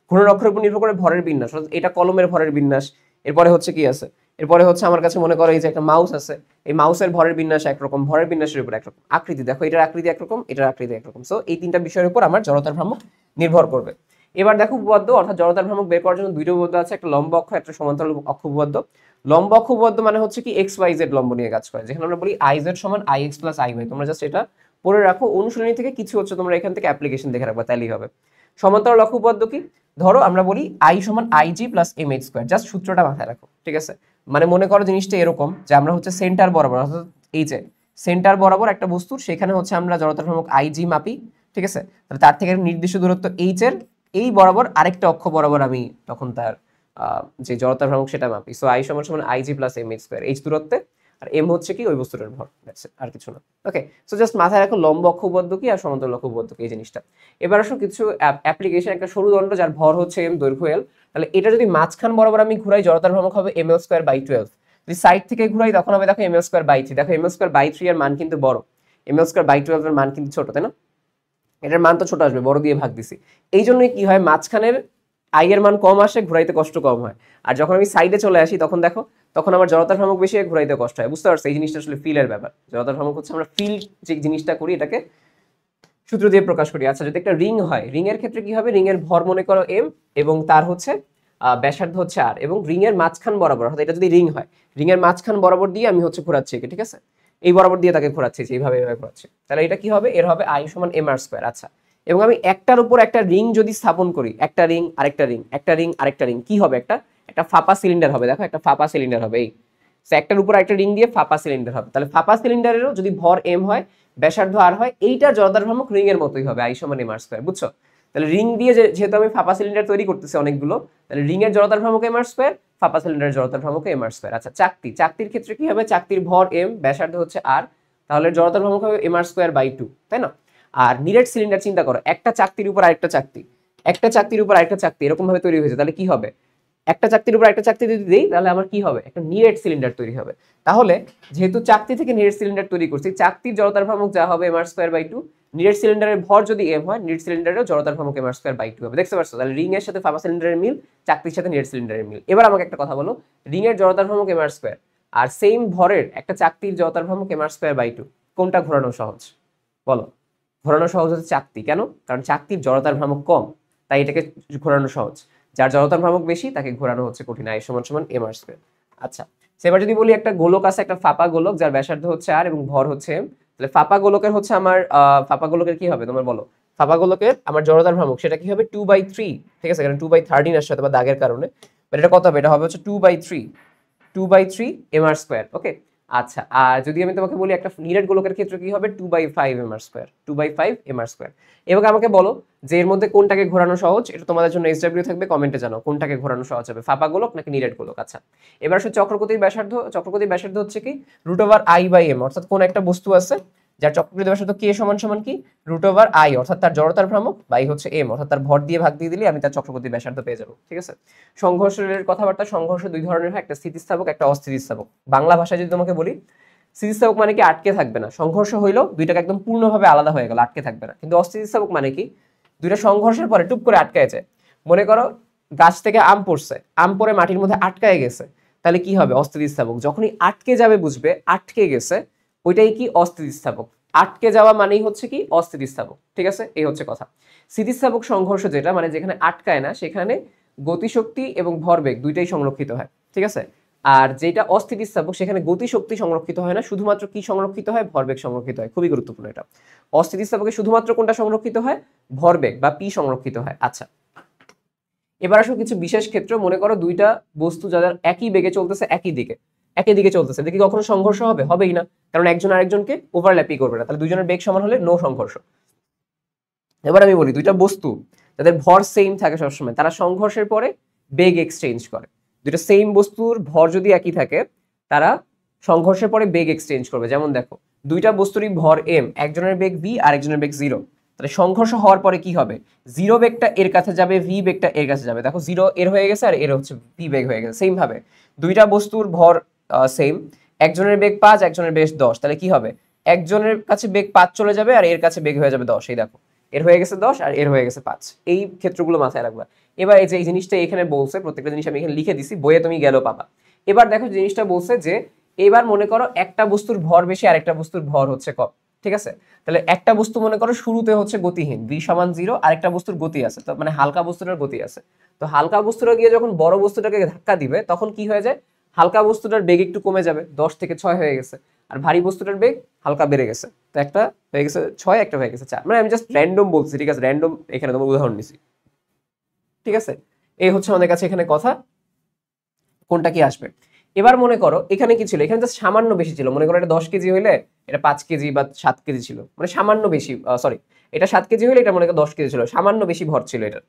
ঘূর্ণন অক্ষের উপর নির্ভর করে ভরের বিন্যাস, অর্থাৎ এটা কলমের ভরের বিন্যাস। এরপরে হচ্ছে কি আছে? এরপরে হচ্ছে আমার কাছে মনে করো এই যে একটা মাউস আছে, এই মাউসের ভরের বিন্যাস একরকম, ভরের বিন্যাসের উপর একরকম। আকৃতি দেখো, এটার আকৃতি একরকম, এটার আকৃতি একরকম। সো এই তিনটা বিষয়ের উপর আমার জড়তার ভ্রামক নির্ভর করবে। এবার দেখো উপপাদ্য, অর্থাৎ জড়তার ভ্রামক বের করার জন্য দুইটা উপপাদ্য আছে, একটা লম্ব অক্ষ, একটা সমান্তরাল অক্ষ উপপাদ্য। লম্ব অক্ষ উপপাদ্য মানে হচ্ছে কি এক্স ওয়াই জেড লম্ব নিয়ে কাজ করে, যেখানে আমরা বলি আই জেড সমান I x plus I y. তোমরা জাস্ট এটা পড়ে রাখো, অনুশীলনী থেকে কিছু হচ্ছে তোমরা এখান থেকে অ্যাপ্লিকেশন দেখে রাখবা, তাইলেই হবে। সমান্তরাল অক্ষ উপপাদ্য কি? ধরো আমরা বলি আই সমান I g plus m h square, just সূত্রটা মাথায় রাখো। ঠিক আছে? মানে মনে করো জিনিসটা এরকম যে আমরা হচ্ছে সেন্টার বরাবর, অর্থাৎ এই যে সেন্টার বরাবর একটা বস্তুর, সেখানে হচ্ছে আমরা জড়তার ভ্রামক আই জি মাপি। ঠিক আছে? তাহলে তার থেকে নির্দিষ্ট দূরত্ব এইচ এর এই বরাবর আরেকটা অক্ষ বরাবর আমি তখন তার যে জড়তার ভ্রামক সেটা মাপি। সো আই সমান সমান I g plus m h square, h দূরত্বে, আর এম হচ্ছে কি ওই বস্তুটার ভর, আর কিছু না। ওকে, সো জাস্ট মাথায় রাখো লম্ব অক্ষ উপপাদ্য কি আর সমান্তরাল অক্ষ উপপাদ্য কি, এই জিনিসটা। এবার আসো কিছু অ্যাপ্লিকেশন। একটা সরু দণ্ড যার ভর হচ্ছে এম, দৈর্ঘ্য এল, তাহলে এটা যদি মাঝখান বরাবর আমি ঘুরাই জড়তার ভ্রামক হবে এম এল স্কোয়ার বাই 12। যদি সাইড থেকে ঘুরাই তখন হবে দেখো এম এল স্কোয়ার বাই 3। দেখো এম এল স্কোয়ার বাই 3 এর মান কিন্তু বড়, এম এল স্কোয়ার বাই 12 এর মান কিন্তু ছোট, তাই না? এটার মান তো ছোট আসবে, বড় দিয়ে ভাগ দিছি। এই জন্যই কি হয়, মাঝখানের আই এর মান কম আসে, ঘুরাইতে কষ্ট কম হয়। আর যখন আমি সাইডে চলে আসি তখন দেখো, তখন আমার জড়তার ভ্রামক বেশি হয়, ঘুরাইতে কষ্ট হয়। বুঝতে পারছো? এই জিনিসটা আসলে ফিলের ব্যাপার। জড়তার ভ্রামক হচ্ছে আমরা ফিল যে জিনিসটা করি এটাকে সূত্র দিয়ে প্রকাশ করি। আচ্ছা, যদি একটা রিং হয়, রিং এর ক্ষেত্রে কি হবে? রিং এর ভর মনে করো এম এবং তার হচ্ছে ব্যাসার্ধ হচ্ছে আর, এবং রিং এর মাঝখান বরাবর, অর্থাৎ এটা যদি রিং হয়, রিং এর মাঝখান বরাবর দিয়ে আমি হচ্ছে ঘোরাচ্ছি একে। ঠিক আছে? এই বরাবর দিয়ে তাকে ঘোরাচ্ছি, এইভাবে এইভাবে ঘোরাচ্ছি। তাহলে এটা কি হবে? এর হবে আই সমান এম আর স্কোয়ার। আচ্ছা, এবং আমি একটার উপর একটা রিং যদি স্থাপন করি, একটা রিং আরেকটা রিং, একটা রিং আরেকটা রিং, কি হবে? একটা একটা ফাঁপা সিলিন্ডার হবে। দেখো একটা ফাঁপা সিলিন্ডার হবে, এই একটার উপর একটা রিং দিয়ে ফাঁপা সিলিন্ডার হবে। তাহলে ফাঁপা সিলিন্ডারেরও যদি ভর এম হয়, ব্যাসার্ধ আর হয়, এইটার জড়তার ভ্রামক রিং এর মতোই হবে, আই সমান এম আর স্কোয়ার। বুঝছো? তাহলে রিং দিয়ে যেহেতু আমি ফাঁপা সিলিন্ডার তৈরি করতেছি অনেকগুলো, তাহলে রিং এর জড়তার ভ্রামক এম আর স্কোয়ার, ফাঁপা সিলিন্ডারের জড়তার ভ্রামক এম আর স্কোয়ার। আচ্ছা, চাকতির ক্ষেত্রে কি হবে? চাকতির ভর এম, ব্যাসার্ধ হচ্ছে আর, তাহলে জড়তার ভ্রামক হবে এম আর স্কোয়ার বাই 2, তাই না? আর নিরেট সিলিন্ডার চিন্তা করো, একটা চাকতির উপর আরেকটা চাকতি, একটা চাকতির উপর আরেকটা চাকতি, এরকম ভাবে তৈরি হয়েছে। তাহলে কি হবে? একটা চাকতির উপর একটা চাকতি যদি দিই তাহলে আমার কি হবে? একটা নিরেট সিলিন্ডার তৈরি হবে। তাহলে যেহেতু চাকতি থেকে নিরেট সিলিন্ডার তৈরি করছি, চাকতির জড়তার ভ্রামক যা হবে এম আর স্কোয়ার বাই 2, নিরেট সিলিন্ডারের ভর যদি এম হয়, নিরেট সিলিন্ডারের জড়তার ভ্রামক এম আর স্কোয়ার বাই 2 হবে। দেখতে পাচ্ছ? তাহলে রিং এর সাথে ফাঁপা সিলিন্ডারের মিল, চাকতির সাথে নিরেট সিলিন্ডারের মিল। এবার আমাকে একটা কথা বলো, রিং এর জড়তার ভ্রামক এম আর স্কোয়ার আর সেম ভরের একটা চাকতির জড়তার ভ্রামক এম আর স্কোয়ার বাই 2, কোনটা ঘোরানো সহজ? বলো। ঘোরানো সহজ হচ্ছে চাকতি। কেন? কারণ চাকতির জড়তার ভ্রামক কম, তাই এটাকে ঘোরানো সহজ। যার জড়তার ভ্রামক বেশি তাকে ঘোরানো হচ্ছে কঠিন, আই সমান সমান এম আর স্কোয়ার। আচ্ছা, এবার যদি বলি একটা গোলক আছে, একটা ফাঁপা গোলক যার ব্যাসার্ধ হচ্ছে আর এবং ভর হচ্ছে এম, তাহলে ফাঁপা গোলকের হচ্ছে আমার ফাঁপা গোলকের কি হবে তোমার বলো? ফাঁপা গোলকের আমার জড়তার ভ্রামক সেটা কি হবে? 2/3। ঠিক আছে? কারণ 2/13 এর সাথে বা দাগের কারণে, বাট এটা কত হবে? এটা হবে হচ্ছে 2/3 এম আর স্কোয়ার। ওকে, আচ্ছা, আর যদি আমি তোমাকে বলি একটা নিরেট গোলকের ক্ষেত্রে কি হবে? 2/5 M R square, 2/5 M R square. এবার আমাকে বলো যে এর মধ্যে কোনটাকে ঘোরানো সহজ? এটা তোমাদের জন্য এসডব্লিউ থাকবে, কমেন্টে জানাও কোনটাকে ঘোরানো সহজ হবে, ফাঁপা গোলক নাকি নিরেট গোলক। আচ্ছা, এবার আসলে চক্রকতির ব্যাসার্ধ হচ্ছে কি √i/m, অর্থাৎ কোন একটা বস্তু আছে যার চক্রকৃতি ব্যাসার্ধ কে সমান সমান কি √i, অর্থাৎ তার জড়তার ভ্রামক বাই হচ্ছে m, অর্থাৎ তার ভর দিয়ে ভাগ দিয়ে দিলে আমি তার চক্রকৃতি ব্যাসার্ধ পেয়ে যাবো। ঠিক আছে? সংঘর্ষের কথাবার্তা, সংঘর্ষ দুই ধরনের হয়, একটা স্থিতিস্থাপক, একটা অস্থিতিস্থাপক। বাংলা ভাষায় যদি তোমাকে বলি, স্থিতিস্থাপক মানে কি আটকে থাকবে না, সংঘর্ষ হইলেও দুইটাকে একদম পূর্ণভাবে আলাদা হয়ে গেল, আটকে থাকবে না। কিন্তু অস্থিতিস্থাপক মানে কি দুইটা সংঘর্ষের পরে টুপ করে আটকায় যায়। মনে করো গাছ থেকে আম পড়ছে, আম পড়ে মাটির মধ্যে আটকায় গেছে, তাহলে কি হবে? অস্থিতিস্থাপক। যখনই আটকে যাবে বুঝবে আটকে গেছে, ওইটাই কি? অস্থিতিস্থাপক। আটকে যাওয়া মানেই হচ্ছে কি? অস্থিতিস্থাপক। ঠিক আছে, এই হচ্ছে কথা। স্থিতিস্থাপক সংঘর্ষ যেটা, মানে যেখানে আটকায় না, সেখানে গতিশক্তি এবং ভরবেগ দুইটাই সংরক্ষিত হয়। ঠিক আছে, আর যেটা অস্থিতিস্থাপক সেখানে গতিশক্তি সংরক্ষিত হয় না, শুধুমাত্র কি সংরক্ষিত হয়? ভরবেগ সংরক্ষিত হয়। খুবই গুরুত্বপূর্ণ এটা। অস্থিতিস্থাপকে শুধুমাত্র কোনটা সংরক্ষিত হয়? ভরবেগ বা পি সংরক্ষিত হয়। আচ্ছা, এবার আসো কিছু বিশেষ ক্ষেত্র। মনে করো দুইটা বস্তু যাদের একই বেগে চলতেছে, একই দিকে চলতেছে, দেখি কখনো সংঘর্ষ হবে? হবেই না, কারণ একজন আরেকজনকে ওভারল্যাপই করবে না। তাহলে দুজনের বেগ সমান হলে নো সংঘর্ষ। এবার আমি বলি দুইটা বস্তু যাদের ভর সেম থাকে সবসময়, তারা সংঘর্ষের পরে বেগ এক্সচেঞ্জ করে। দুইটা সেম বস্তুর ভর যদি একই থাকে, তারা সংঘর্ষের পরে বেগ এক্সচেঞ্জ করবে। যেমন দেখো, দুইটা বস্তুরই ভর এম, একজনের বেগ ভি আর একজনের বেগ জিরো। তাহলে সংঘর্ষ হওয়ার পরে কি হবে? জিরো বেগটা এর কাছে যাবে, ভি বেগটা এর কাছে যাবে। দেখো জিরো এর হয়ে গেছে আর এর হচ্ছে ভি বেগ হয়ে গেছে। সেম ভাবে দুইটা বস্তুর ভর সেম, একজনের বেগ 5, একজনের বেগ 10। তাহলে কি হবে? একজনের কাছে বেগ 5 চলে যাবে আর এর কাছে বেগ হয়ে যাবে 10। এই দেখো, এর হয়ে গেছে 10 আর এর হয়ে গেছে 5। এই ক্ষেত্রগুলো মাথায় রাখবা। এবার এই যে এই জিনিসটা এখানে বলছে, প্রত্যেকটা জিনিস আমি এখানে লিখে দিছি, বইয়ে তুমি গেলেও পাবা। এবার দেখো জিনিসটা বলছে যে এবার মনে করো একটা বস্তুর ভর বেশি আর একটা বস্তুর ভর হচ্ছে কম। ঠিক আছে, তাহলে একটা বস্তু মনে করো শুরুতে হচ্ছে গতিহীন, v সমান 0, আর একটা বস্তুর গতি আছে, তো মানে হালকা বস্তুটার গতি আছে। তো হালকা বস্তুটা গিয়ে যখন বড় বস্তুটাকে ধাক্কা দিবে, তখন কি হয়ে যায়? হালকা বস্তুটার বেগ একটু কমে যাবে, 10 থেকে 6 হয়ে গেছে, আর ভারী বস্তুটার বেগ হালকা বেড়ে গেছে। তো একটা হয়ে গেছে 6, একটা হয়ে গেছে 4। মানে আমি জাস্ট র্যান্ডম বলছি, ঠিক আছে, র্যান্ডম এখানে তোমার উদাহরণ নিছি। ঠিক আছে, এই হচ্ছে আমাদের কাছে এখানে কথা, কোনটা কি আসবে। এবার মনে করো এখানে কি ছিল? এখানে জাস্ট সামান্য বেশি ছিল। মনে করো এটা 10 কেজি হইলে এটা 5 কেজি বা 7 কেজি ছিল, মানে সামান্য বেশি। সরি, এটা 7 কেজি হইলে এটা মনে করো 10 কেজি ছিল, সামান্য বেশি ভর ছিল এটা।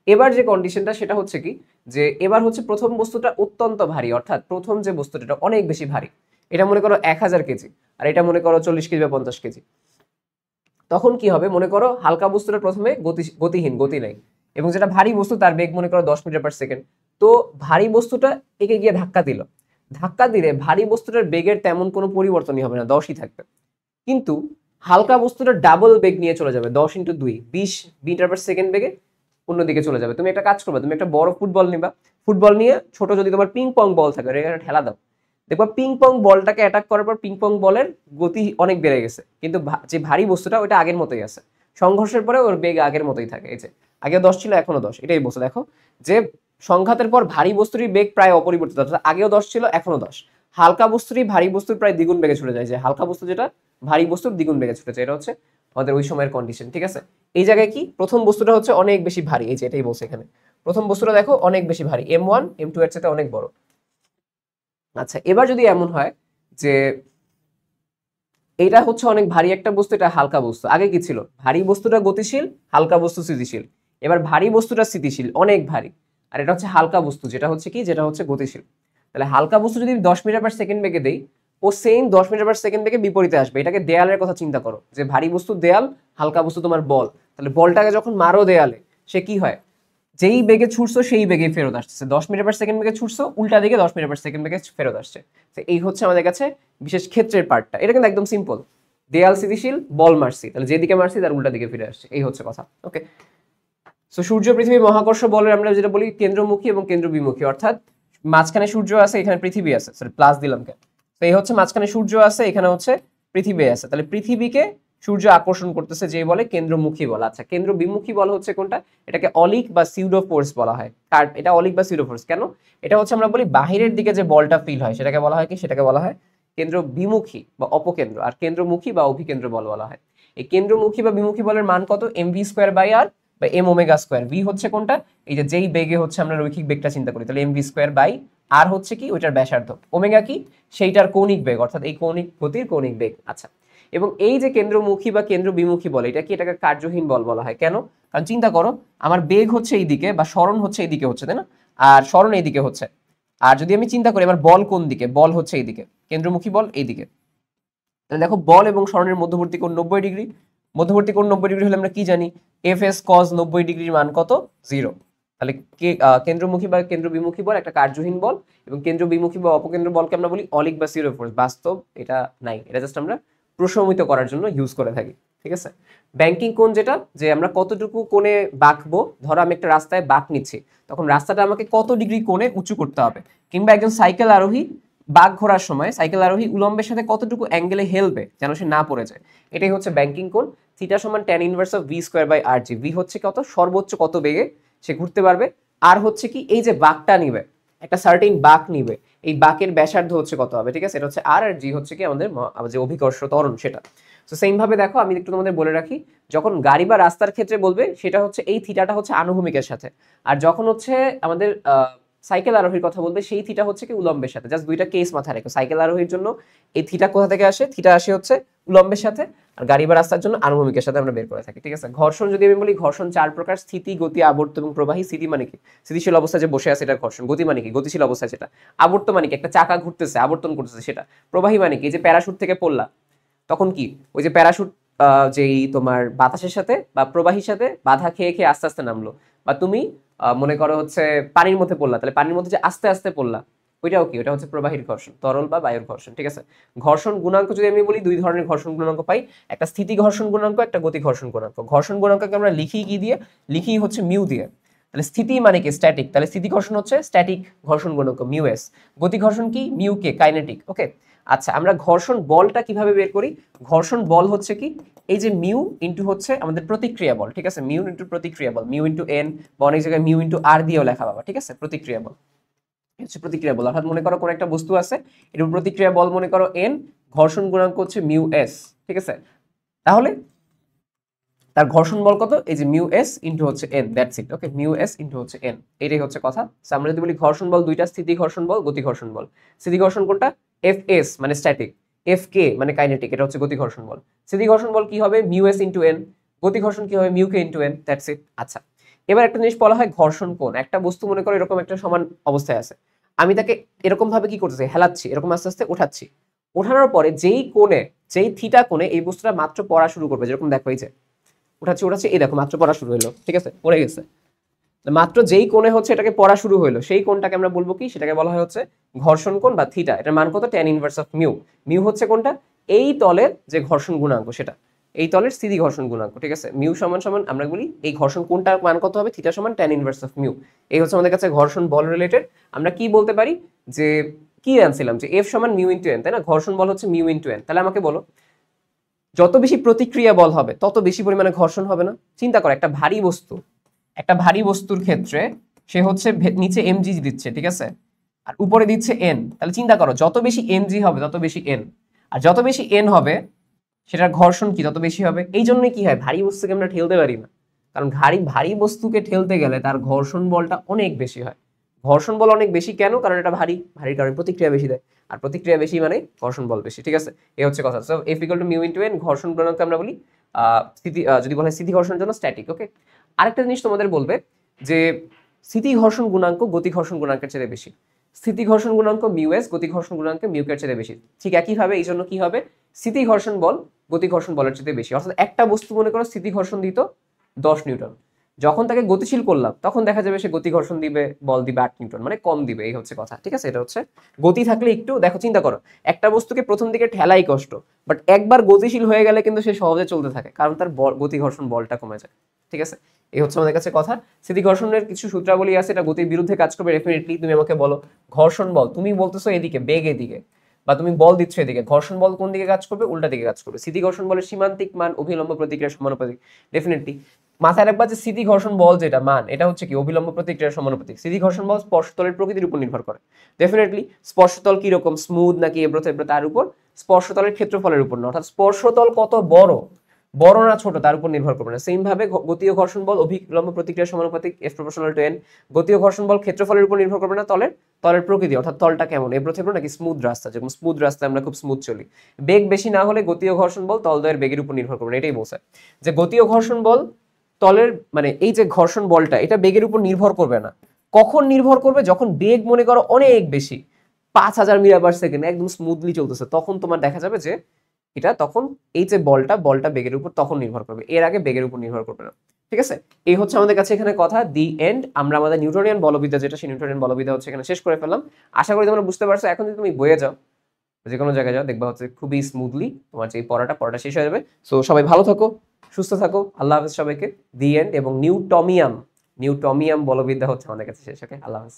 এবার যে কন্ডিশনটা সেটা হচ্ছে কি, যে এবার হচ্ছে প্রথম বস্তুটা অত্যন্ত ভারী, অর্থাৎ প্রথম যে বস্তুটা এটা অনেক বেশি ভারী। এটা মনে করো 1000 কেজি, আর এটা মনে করো 40 কেজি বা 50 কেজি। তখন কি হবে? মনে করো হালকা বস্তুটা প্রথমে গতিহীন, গতি নাই, এবং যেটা ভারী বস্তু তার বেগ মনে করো 10 মিটার পার সেকেন্ড। তো ভারী বস্তুটা একে গিয়ে ধাক্কা দিল, ধাক্কা দিলে ভারী বস্তুটার বেগের তেমন কোনো পরিবর্তনই হবে না, 10ই থাকবে। কিন্তু হালকা বস্তুটা ডাবল বেগ নিয়ে চলে যাবে, 10 × 2 20 মিটার পার সেকেন্ড বেগে অন্যদিকে চলে যাবে। তুমি একটা কাজ করবে, তুমি একটা বড় ফুটবল নিবা, ফুটবল নিয়ে ছোট যদি তোমার পিং পং বল থাকে, এটা ঠেলা দাও, দেখবা পিং পং বলটাকে অ্যাটাক করার পর পিং পং বলের গতি অনেক বেড়ে গেছে, কিন্তু যে ভারী বস্তুটা ওইটা আগের মতোই আছে। সংঘর্ষের পরে ওর বেগ আগের মতোই থাকে। এই যে আগে 10 ছিল, এখনো 10, এটাই বস্তু। দেখো যে সংঘাতের পর ভারী বস্তুরই বেগ প্রায় অপরিবর্তিত, অর্থাৎ আগেও 10 ছিল, এখনো 10। হালকা বস্তুরই ভারী বস্তুর প্রায় দ্বিগুণ বেগে ছুটে যায়, যে হালকা বস্তু যেটা ভারী বস্তুর দ্বিগুণ বেগে ছুটে যায়। এটা হচ্ছে আমাদের ওই সময়ের কন্ডিশন। ঠিক আছে, এই জায়গায় কি প্রথম বস্তুটা হচ্ছে অনেক বেশি ভারী, এই যে এটাই বলছে এখানে, প্রথম বস্তুটা দেখো অনেক বেশি ভারী, M1 M2 এর চাইতে অনেক বড়। আচ্ছা, এবার যদি এমন হয় যে এটা হচ্ছে অনেক ভারী একটা বস্তু, এটা হালকা বস্তু, আগে কি ছিল? ভারী বস্তুটা গতিশীল, হালকা বস্তু স্থিতিশীল। এবার ভারী বস্তুটা স্থিতিশীল, অনেক ভারী, আর এটা হচ্ছে হালকা বস্তু, যেটা হচ্ছে কি, যেটা হচ্ছে গতিশীল। তাহলে হালকা বস্তু যদি 10 মিটার পার সেকেন্ড বেগে দেই, ও সেম 10 মিটার পার সেকেন্ড বেগে বিপরীতে আসবে। এটাকে দেয়ালের কথা চিন্তা করো, যে ভারী বস্তু দেয়াল, হালকা বস্তু তোমার বল। তাহলে বলটাকে যখন মারো দেয়ালে, সে কি হয়? যেই বেগে ছুটছো সেই বেগে ফেরত আসছে, 10 মিটার পার সেকেন্ড বেগে ছুটছো, উল্টা দিকে 10 মিটার পার সেকেন্ড বেগে ফেরত আসছে। তো এই হচ্ছে আমাদের কাছে বিশেষ ক্ষেত্রের পার্টটা। এটা কিন্তু একদম সিম্পল, দেয়াল স্থিতিশীল, বল মারছি, তাহলে যেদিকে মারছি তার উল্টা দিকে ফিরে আসছে, এই হচ্ছে কথা। ওকে, সো সূর্য পৃথিবী মহাকর্ষ বলের আমরা যেটা বলি কেন্দ্রমুখী এবং কেন্দ্রবিমুখী, অর্থাৎ মাঝখানে সূর্য আছে, এখানে পৃথিবী আছে, সরি প্লাস দিলাম কেন, তো এই হচ্ছে মাঝখানে সূর্য আছে, এখানে হচ্ছে পৃথিবী আছে। তাহলে পৃথিবীকে সূর্য আকর্ষণ করতেছে, যে বলে কেন্দ্রমুখী বল। আচ্ছা, কেন্দ্রবিমুখী বল হচ্ছে কোনটা? এটাকে অলিক বা সিউডো ফোর্স বলা হয়। কার এটা অলিক বা সিউডো ফোর্স কেন? এটা হচ্ছে আমরা বলি বাহিরের দিকে যে বলটা ফিল হয় সেটাকে বলা হয় কি? সেটাকে বলা হয় কেন্দ্রবিমুখী বা অপকেন্দ্র, আর কেন্দ্রমুখী বা অভিকেন্দ্র বল বলা হয়। এই কেন্দ্রমুখী বা বিমুখী বলের মান কত? mv²/r বা m ওমেগা স্কোয়ার। ভি হচ্ছে কোনটা? এই যে যেই বেগে হচ্ছে আমরা রৈখিক বেগটা চিন্তা করি, তাহলে mv²/r হচ্ছে কি? ওইটার ব্যাসার্ধ। ওমেগা কি? সেইটার কৌণিক বেগ, অর্থাৎ এই কৌণিক গতির কৌণিক বেগ। আচ্ছা, এবং এই যে কেন্দ্রমুখী বা কেন্দ্রবিমুখী বল, এটা কি? এটাকে কার্যহীন বল বলা হয়। কেন? কারণ চিন্তা করো, আমার বেগ হচ্ছে এইদিকে বা সরণ হচ্ছে এইদিকে হচ্ছে, তাই না? আর সরণ এইদিকে হচ্ছে। আর যদি আমি চিন্তা করি আমার বল কোন দিকে, বল হচ্ছে এইদিকে, কেন্দ্রমুখী বল এইদিকে। তাহলে দেখো বল এবং সরণের মধ্যবর্তী কোণ 90 ডিগ্রি। মধ্যবর্তী কোণ 90 ডিগ্রি হলে আমরা কি জানি? এফ এস কজ 90 ডিগ্রির মান কত? 0। তাহলে কেন্দ্রমুখী বা কেন্দ্রবিমুখী বল একটা কার্যহীন বল, এবং কেন্দ্রবিমুখী বা অপকেন্দ্র বলকে আমরা বলি অলিক বা সিউডো ফোর্স। বাস্তব এটা নাই, এটা জাস্ট আমরা প্রশমিত করার জন্য ইউজ করে থাকি। ঠিক আছে। ব্যাংকিং কোণ যেটা, যে আমরা কতটুকু কোণে বাঁকবো, ধরো আমি একটা রাস্তায় বাঁক নিচ্ছি, তখন রাস্তাটা আমাকে কত ডিগ্রি কোণে উঁচু করতে হবে, কিংবা একজন সাইকেল আরোহী বাঁক ঘোরার সময় সাইকেল আরোহী উলম্বের সাথে কতটুকু অ্যাঙ্গেলে হেলবে যেন সে না পড়ে যায়, এটাই হচ্ছে ব্যাংকিং কোণ। থিটা সমান tan inverse of v square by r g. V হচ্ছে কত, সর্বোচ্চ কত বেগে সে ঘুরতে পারবে, আর হচ্ছে কি এই যে বাঁকটা নিবে, একটা সার্টেন বাঁক নিবে, এই বাঁকের ব্যাসার্ধ হচ্ছে কত হবে, ঠিক আছে, এটা হচ্ছে আর জি হচ্ছে কি আমাদের যে অভিকর্ষ ত্বরণ সেটা। তো সেম ভাবে দেখো আমি একটু তোমাদের বলে রাখি, যখন গাড়ি বা রাস্তার ক্ষেত্রে বলবে সেটা হচ্ছে এই থিটাটা হচ্ছে আনুভূমিকের সাথে, আর যখন হচ্ছে আমাদের সাইকেল আরোহীর কথা বলবে সেই থিটা হচ্ছে কি উলম্বের সাথে। জাস্ট দুইটা কেস মাথায় রেখো, সাইকেল আরোহীর জন্য এই থিটা কোথা থেকে আসে, থিটা আসে হচ্ছে উলম্বের সাথে, আর গাড়ি বা রাস্তার জন্য আনুভূমিকের সাথে আমরা বের করে থাকি, ঠিক আছে। ঘর্ষণ যদি আমি বলি, ঘর্ষণ 4 প্রকার, স্থিতি, গতি, আবর্ত এবং প্রবাহী। স্থিতি মানে কি, স্থিতিশীল অবস্থায় যে বসে আছে এটা ঘর্ষণ। গতি মানে কি, গতিশীল অবস্থায় সেটা। আবর্ত মানে কি, একটা চাকা ঘুরতেছে আবর্তন করতেছে সেটা। প্রবাহী মানে কি, যে প্যারাশুট থেকে পড়লা তখন কি, ওই যে প্যারাশুট যেই তোমার বাতাসের সাথে বা প্রবাহীর সাথে বাধা খেয়ে খেয়ে আস্তে আস্তে নামলো, বা তুমি মনে করো হচ্ছে পানির মধ্যে পড়লা, তাহলে পানির মধ্যে যে আস্তে আস্তে পড়লা, ওইটাও কি, ওটা হচ্ছে প্রবাহীর ঘর্ষণ, তরল বা বায়ুর ঘর্ষণ, ঠিক আছে। ঘর্ষণ গুণাঙ্ক যদি আমি বলি, দুই ধরনের ঘর্ষণ গুণাঙ্ক পাই, একটা স্থিতি ঘর্ষণ গুণাঙ্ক, একটা গতি ঘর্ষণ গুণাঙ্ক। ঘর্ষণ গুণাঙ্ককে আমরা লিখি কি দিয়ে, লিখি হচ্ছে মিউ দিয়ে। তাহলে স্থিতি মানে কি, স্ট্যাটিক, তাহলে স্থিতি ঘর্ষণ হচ্ছে স্ট্যাটিক ঘর্ষণ গুণাঙ্ক মিউ এস। গতি ঘর্ষণ কি, মিউ কে, কাইনেটিক। ওকে, আচ্ছা আমরা ঘর্ষণ বলটা কিভাবে বের করি, ঘর্ষণ বল হচ্ছে কি, এই যে মিউ ইন্টু হচ্ছে আমাদের প্রতিক্রিয়া বল, ঠিক আছে, মিউ ইন্টু প্রতিক্রিয়া বল, মিউ ইন্টু এন, বা অনেক জায়গায় মিউ ইন্টু আর দিয়েও লেখা বাবা, ঠিক আছে, প্রতিক্রিয়া বল হচ্ছে প্রতিক্রিয়া বল। অর্থাৎ মনে করো কোন একটা বস্তু আছে, এর প্রতিক্রিয়া বল মনে করো এন, ঘর্ষণ গুণাঙ্ক হচ্ছে মিউ এস, ঠিক আছে। তাহলে তার ঘর্ষণ বল কত, এই যে মিউ এস ইন্টু হচ্ছে N, that's it. Okay, mu S into হচ্ছে এন, এটাই হচ্ছে কথা। আমরা যদি বলি ঘর্ষণ বল দুইটা, স্থিতি ঘর্ষণ বল, গতি ঘর্ষণ বল। স্থিতি ঘর্ষণ কোনটা, এফ এস মানে স্ট্যাটিক, এফ কে মানে কাইনেটিক, এটা হচ্ছে গতি ঘর্ষণ বল। স্থিতি ঘর্ষণ বল কি হবে, মিউ এস ইন্টু এন, গতি ঘর্ষণ কি হবে, mu K into N, that's it. আচ্ছা, এবার একটা জিনিস বলা হয় ঘর্ষণ কোণ। একটা বস্তু মনে করো এরকম একটা সমান অবস্থায় আছে, আমি তাকে এরকম ভাবে কি করতেছি, হেলাচ্ছি, এরকম আস্তে আস্তে উঠাচ্ছি, ওঠানোর পরে যেই কোণে, যেই থিটা কোণে এই বস্তুটা মাত্র পড়া শুরু করবে, যেরকম দেখো এই যে উঠাচ্ছি উঠাচ্ছি, এই দেখো মাত্র পড়া শুরু হলো, ঠিক আছে, পড়ে গেছে, মাত্র যেই কোণে হচ্ছে এটাকে পড়া শুরু হলো, সেই কোণটাকে আমরা বলবো কি, সেটাকে বলা হয় হচ্ছে ঘর্ষণ কোণ বা থিটা। এটার মান কত, tan inverse of mu. Mu হচ্ছে কোনটা, এই তলের যে ঘর্ষণ গুণাঙ্ক সেটা, এই তলের স্থিতি ঘর্ষণ গুণাঙ্ক, ঠিক আছে। মিউ সমান সমান আমরা বলি এই ঘর্ষণ কোণটার মান কত হবে, থিটা সমান tan ইনভার্স অফ মিউ। এই হচ্ছে আমাদের কাছে ঘর্ষণ বল রিলেটেড। আমরা কি বলতে পারি, যে কি আনছিলাম, যে এফ সমান মিউ ইন্টু এন, তাই না, ঘর্ষণ বল হচ্ছে মিউ ইন্টু এন। তাহলে আমাকে বলো, যত বেশি প্রতিক্রিয়া বল হবে তত বেশি পরিমাণে ঘর্ষণ হবে না। চিন্তা করো, একটা ভারী বস্তু, একটা ভারী বস্তুর ক্ষেত্রে সে হচ্ছে নিচে এমজি দিচ্ছে, ঠিক আছে, আর উপরে দিচ্ছে এন। তাহলে চিন্তা করো, যত বেশি এমজি হবে তত বেশি এন, আর যত বেশি এন হবে সেটার ঘর্ষণ কি তত বেশি হবে। এই জন্যই কি হয়, ভারী বস্তুকে আমরা ঠেলতে পারি না, কারণ ভারী বস্তুকে ঠেলতে গেলে তার ঘর্ষণ বলটা অনেক বেশি হয়। ঘর্ষণ বল অনেক বেশি কেন, কারণ এটা ভারী, ভারীর কারণে প্রতিক্রিয়া বেশি দেয়, আর প্রতিক্রিয়া বেশি মানে ঘর্ষণ বল বেশি, ঠিক আছে। এই হচ্ছে কথা। So F equal to mu into N, ঘর্ষণ গুণাঙ্ক আমরা বলি স্থিতি, যদি বলা হয় স্থিতি ঘর্ষণের জন্য স্ট্যাটিক। ওকে, আরেকটা জিনিস তোমাদের বলবে, যে স্থিতি ঘর্ষণ গুণাঙ্ক গতি ঘর্ষণ গুণাঙ্কের চেয়ে বেশি। স্থিতি ঘর্ষণ গুণাঙ্ক মিউ এস, গতি ঘর্ষণ গুণাঙ্ক মিউ কে চেয়ে বেশি। ঠিক একইভাবে এই জন্য কি হবে, স্থিতি ঘর্ষণ বল গতি ঘর্ষণ বলের চেয়ে বেশি। অর্থাৎ একটা বস্তু মনে করো স্থিতি ঘর্ষণ দিত 10 নিউটন, যখন তাকে গতিশীল করলাম তখন দেখা যাবে সে গতি ঘর্ষণ দিবে, বল দিবে 8 নিউটন, মানে কম দিবে। এই হচ্ছে কথা, ঠিক আছে। এটা হচ্ছে গতি থাকলে একটু দেখো, চিন্তা করো, একটা বস্তুকে প্রথম দিকে ঠেলাই কষ্ট, বাট একবার গতিশীল হয়ে গেলে কিন্তু সে সহজে চলতে থাকে, কারণ তার গতি ঘর্ষণ বলটা কমে যায়, ঠিক আছে। এই হচ্ছে আমাদের কাছে কথা। স্থিতি ঘর্ষণের কিছু সূত্রাবলী আছে, এটা গতির বিরুদ্ধে কাজ করবে ডেফিনেটলি। তুমি আমাকে বলো ঘর্ষণ বল, তুমি বলতেছো এদিকে বেগ এদিকে, বা তুমি বল দিচ্ছ এদিকে, ঘর্ষণ বল কোন দিকে কাজ করবে, উল্টা দিকে কাজ করবে। স্থিতি ঘর্ষণ বলের সীমান্তিক মান অভিলম্ব প্রতিক্রিয়ার সমানুপাতিক, ডেফিনেটলি মাথায় রাখবা যে স্থিতি ঘর্ষণ বল যেটা মান, এটা হচ্ছে কি অভিলম্ব প্রতিক্রিয়ার সমানুপাতিক। স্থিতি ঘর্ষণ বল স্পর্শতলের প্রকৃতির উপর নির্ভর করে, ডেফিনেটলি স্পর্শতল কি রকম, স্মুথ নাকি এবড়ো থেবড়ো তার উপর, স্পর্শতলের ক্ষেত্রফলের উপর না, অর্থাৎ স্পর্শতল কত বড়, বড় না ছোট তার উপর নির্ভর করবে না। সেম ভাবে গতীয় ঘর্ষণ বল অভিলম্ব প্রতিক্রিয়া সমানুপাতিক, এফ প্রপোর্শনাল টু এন। গতীয় ঘর্ষণ বল ক্ষেত্রফলের উপর নির্ভর করবে না, তলের প্রকৃতি, অর্থাৎ তলটা কেমন, এবড়ো থেবড়ো নাকি স্মুথ রাস্তা, যেমন স্মুথ রাস্তায় আমরা খুব স্মুথ চলি। বেগ বেশি না হলে গতীয় ঘর্ষণ বল তলদ্বয়ের বেগের উপর নির্ভর করবে না, এটাই বোঝায় যে গতীয় ঘর্ষণ বল তলের, মানে এই যে ঘর্ষণ বলটা এটা বেগের উপর নির্ভর করবে না। কখন নির্ভর করবে, যখন বেগ মনে করো অনেক বেশি, 5000 মিটার সেকেন্ড একদম স্মুথলি চলতেছে, তখন তোমার দেখা যাবে যে এটা, তখন এই যে বলটা বেগের উপর তখন নির্ভর করবে, এর আগে বেগের উপর নির্ভর করবে না, ঠিক আছে। এই হচ্ছে আমাদের কাছে এখানে কথা, দি এন্ড। আমরা আমাদের নিউটনিয়ান বলবিদ্যা যেটা, সেই নিউটনিয়ান বলবিদ্যা হচ্ছে এখানে শেষ করে ফেললাম। আশা করি তোমরা বুঝতে পারছো। এখন যদি তুমি বইয়ে যাও, যে কোনো জায়গায় যাও দেখবা হচ্ছে খুবই স্মুথলি তোমার যে পড়াটা শেষ হয়ে যাবে। সো সবাই ভালো থাকো, সুস্থ থাকো, আল্লাহ হাফেজ সবাইকে। The end. এবং নিউটমিয়াম বলবিদ্যা হচ্ছে আমাদের কাছে শেষ। ওকে, আল্লাহ হাফেজ।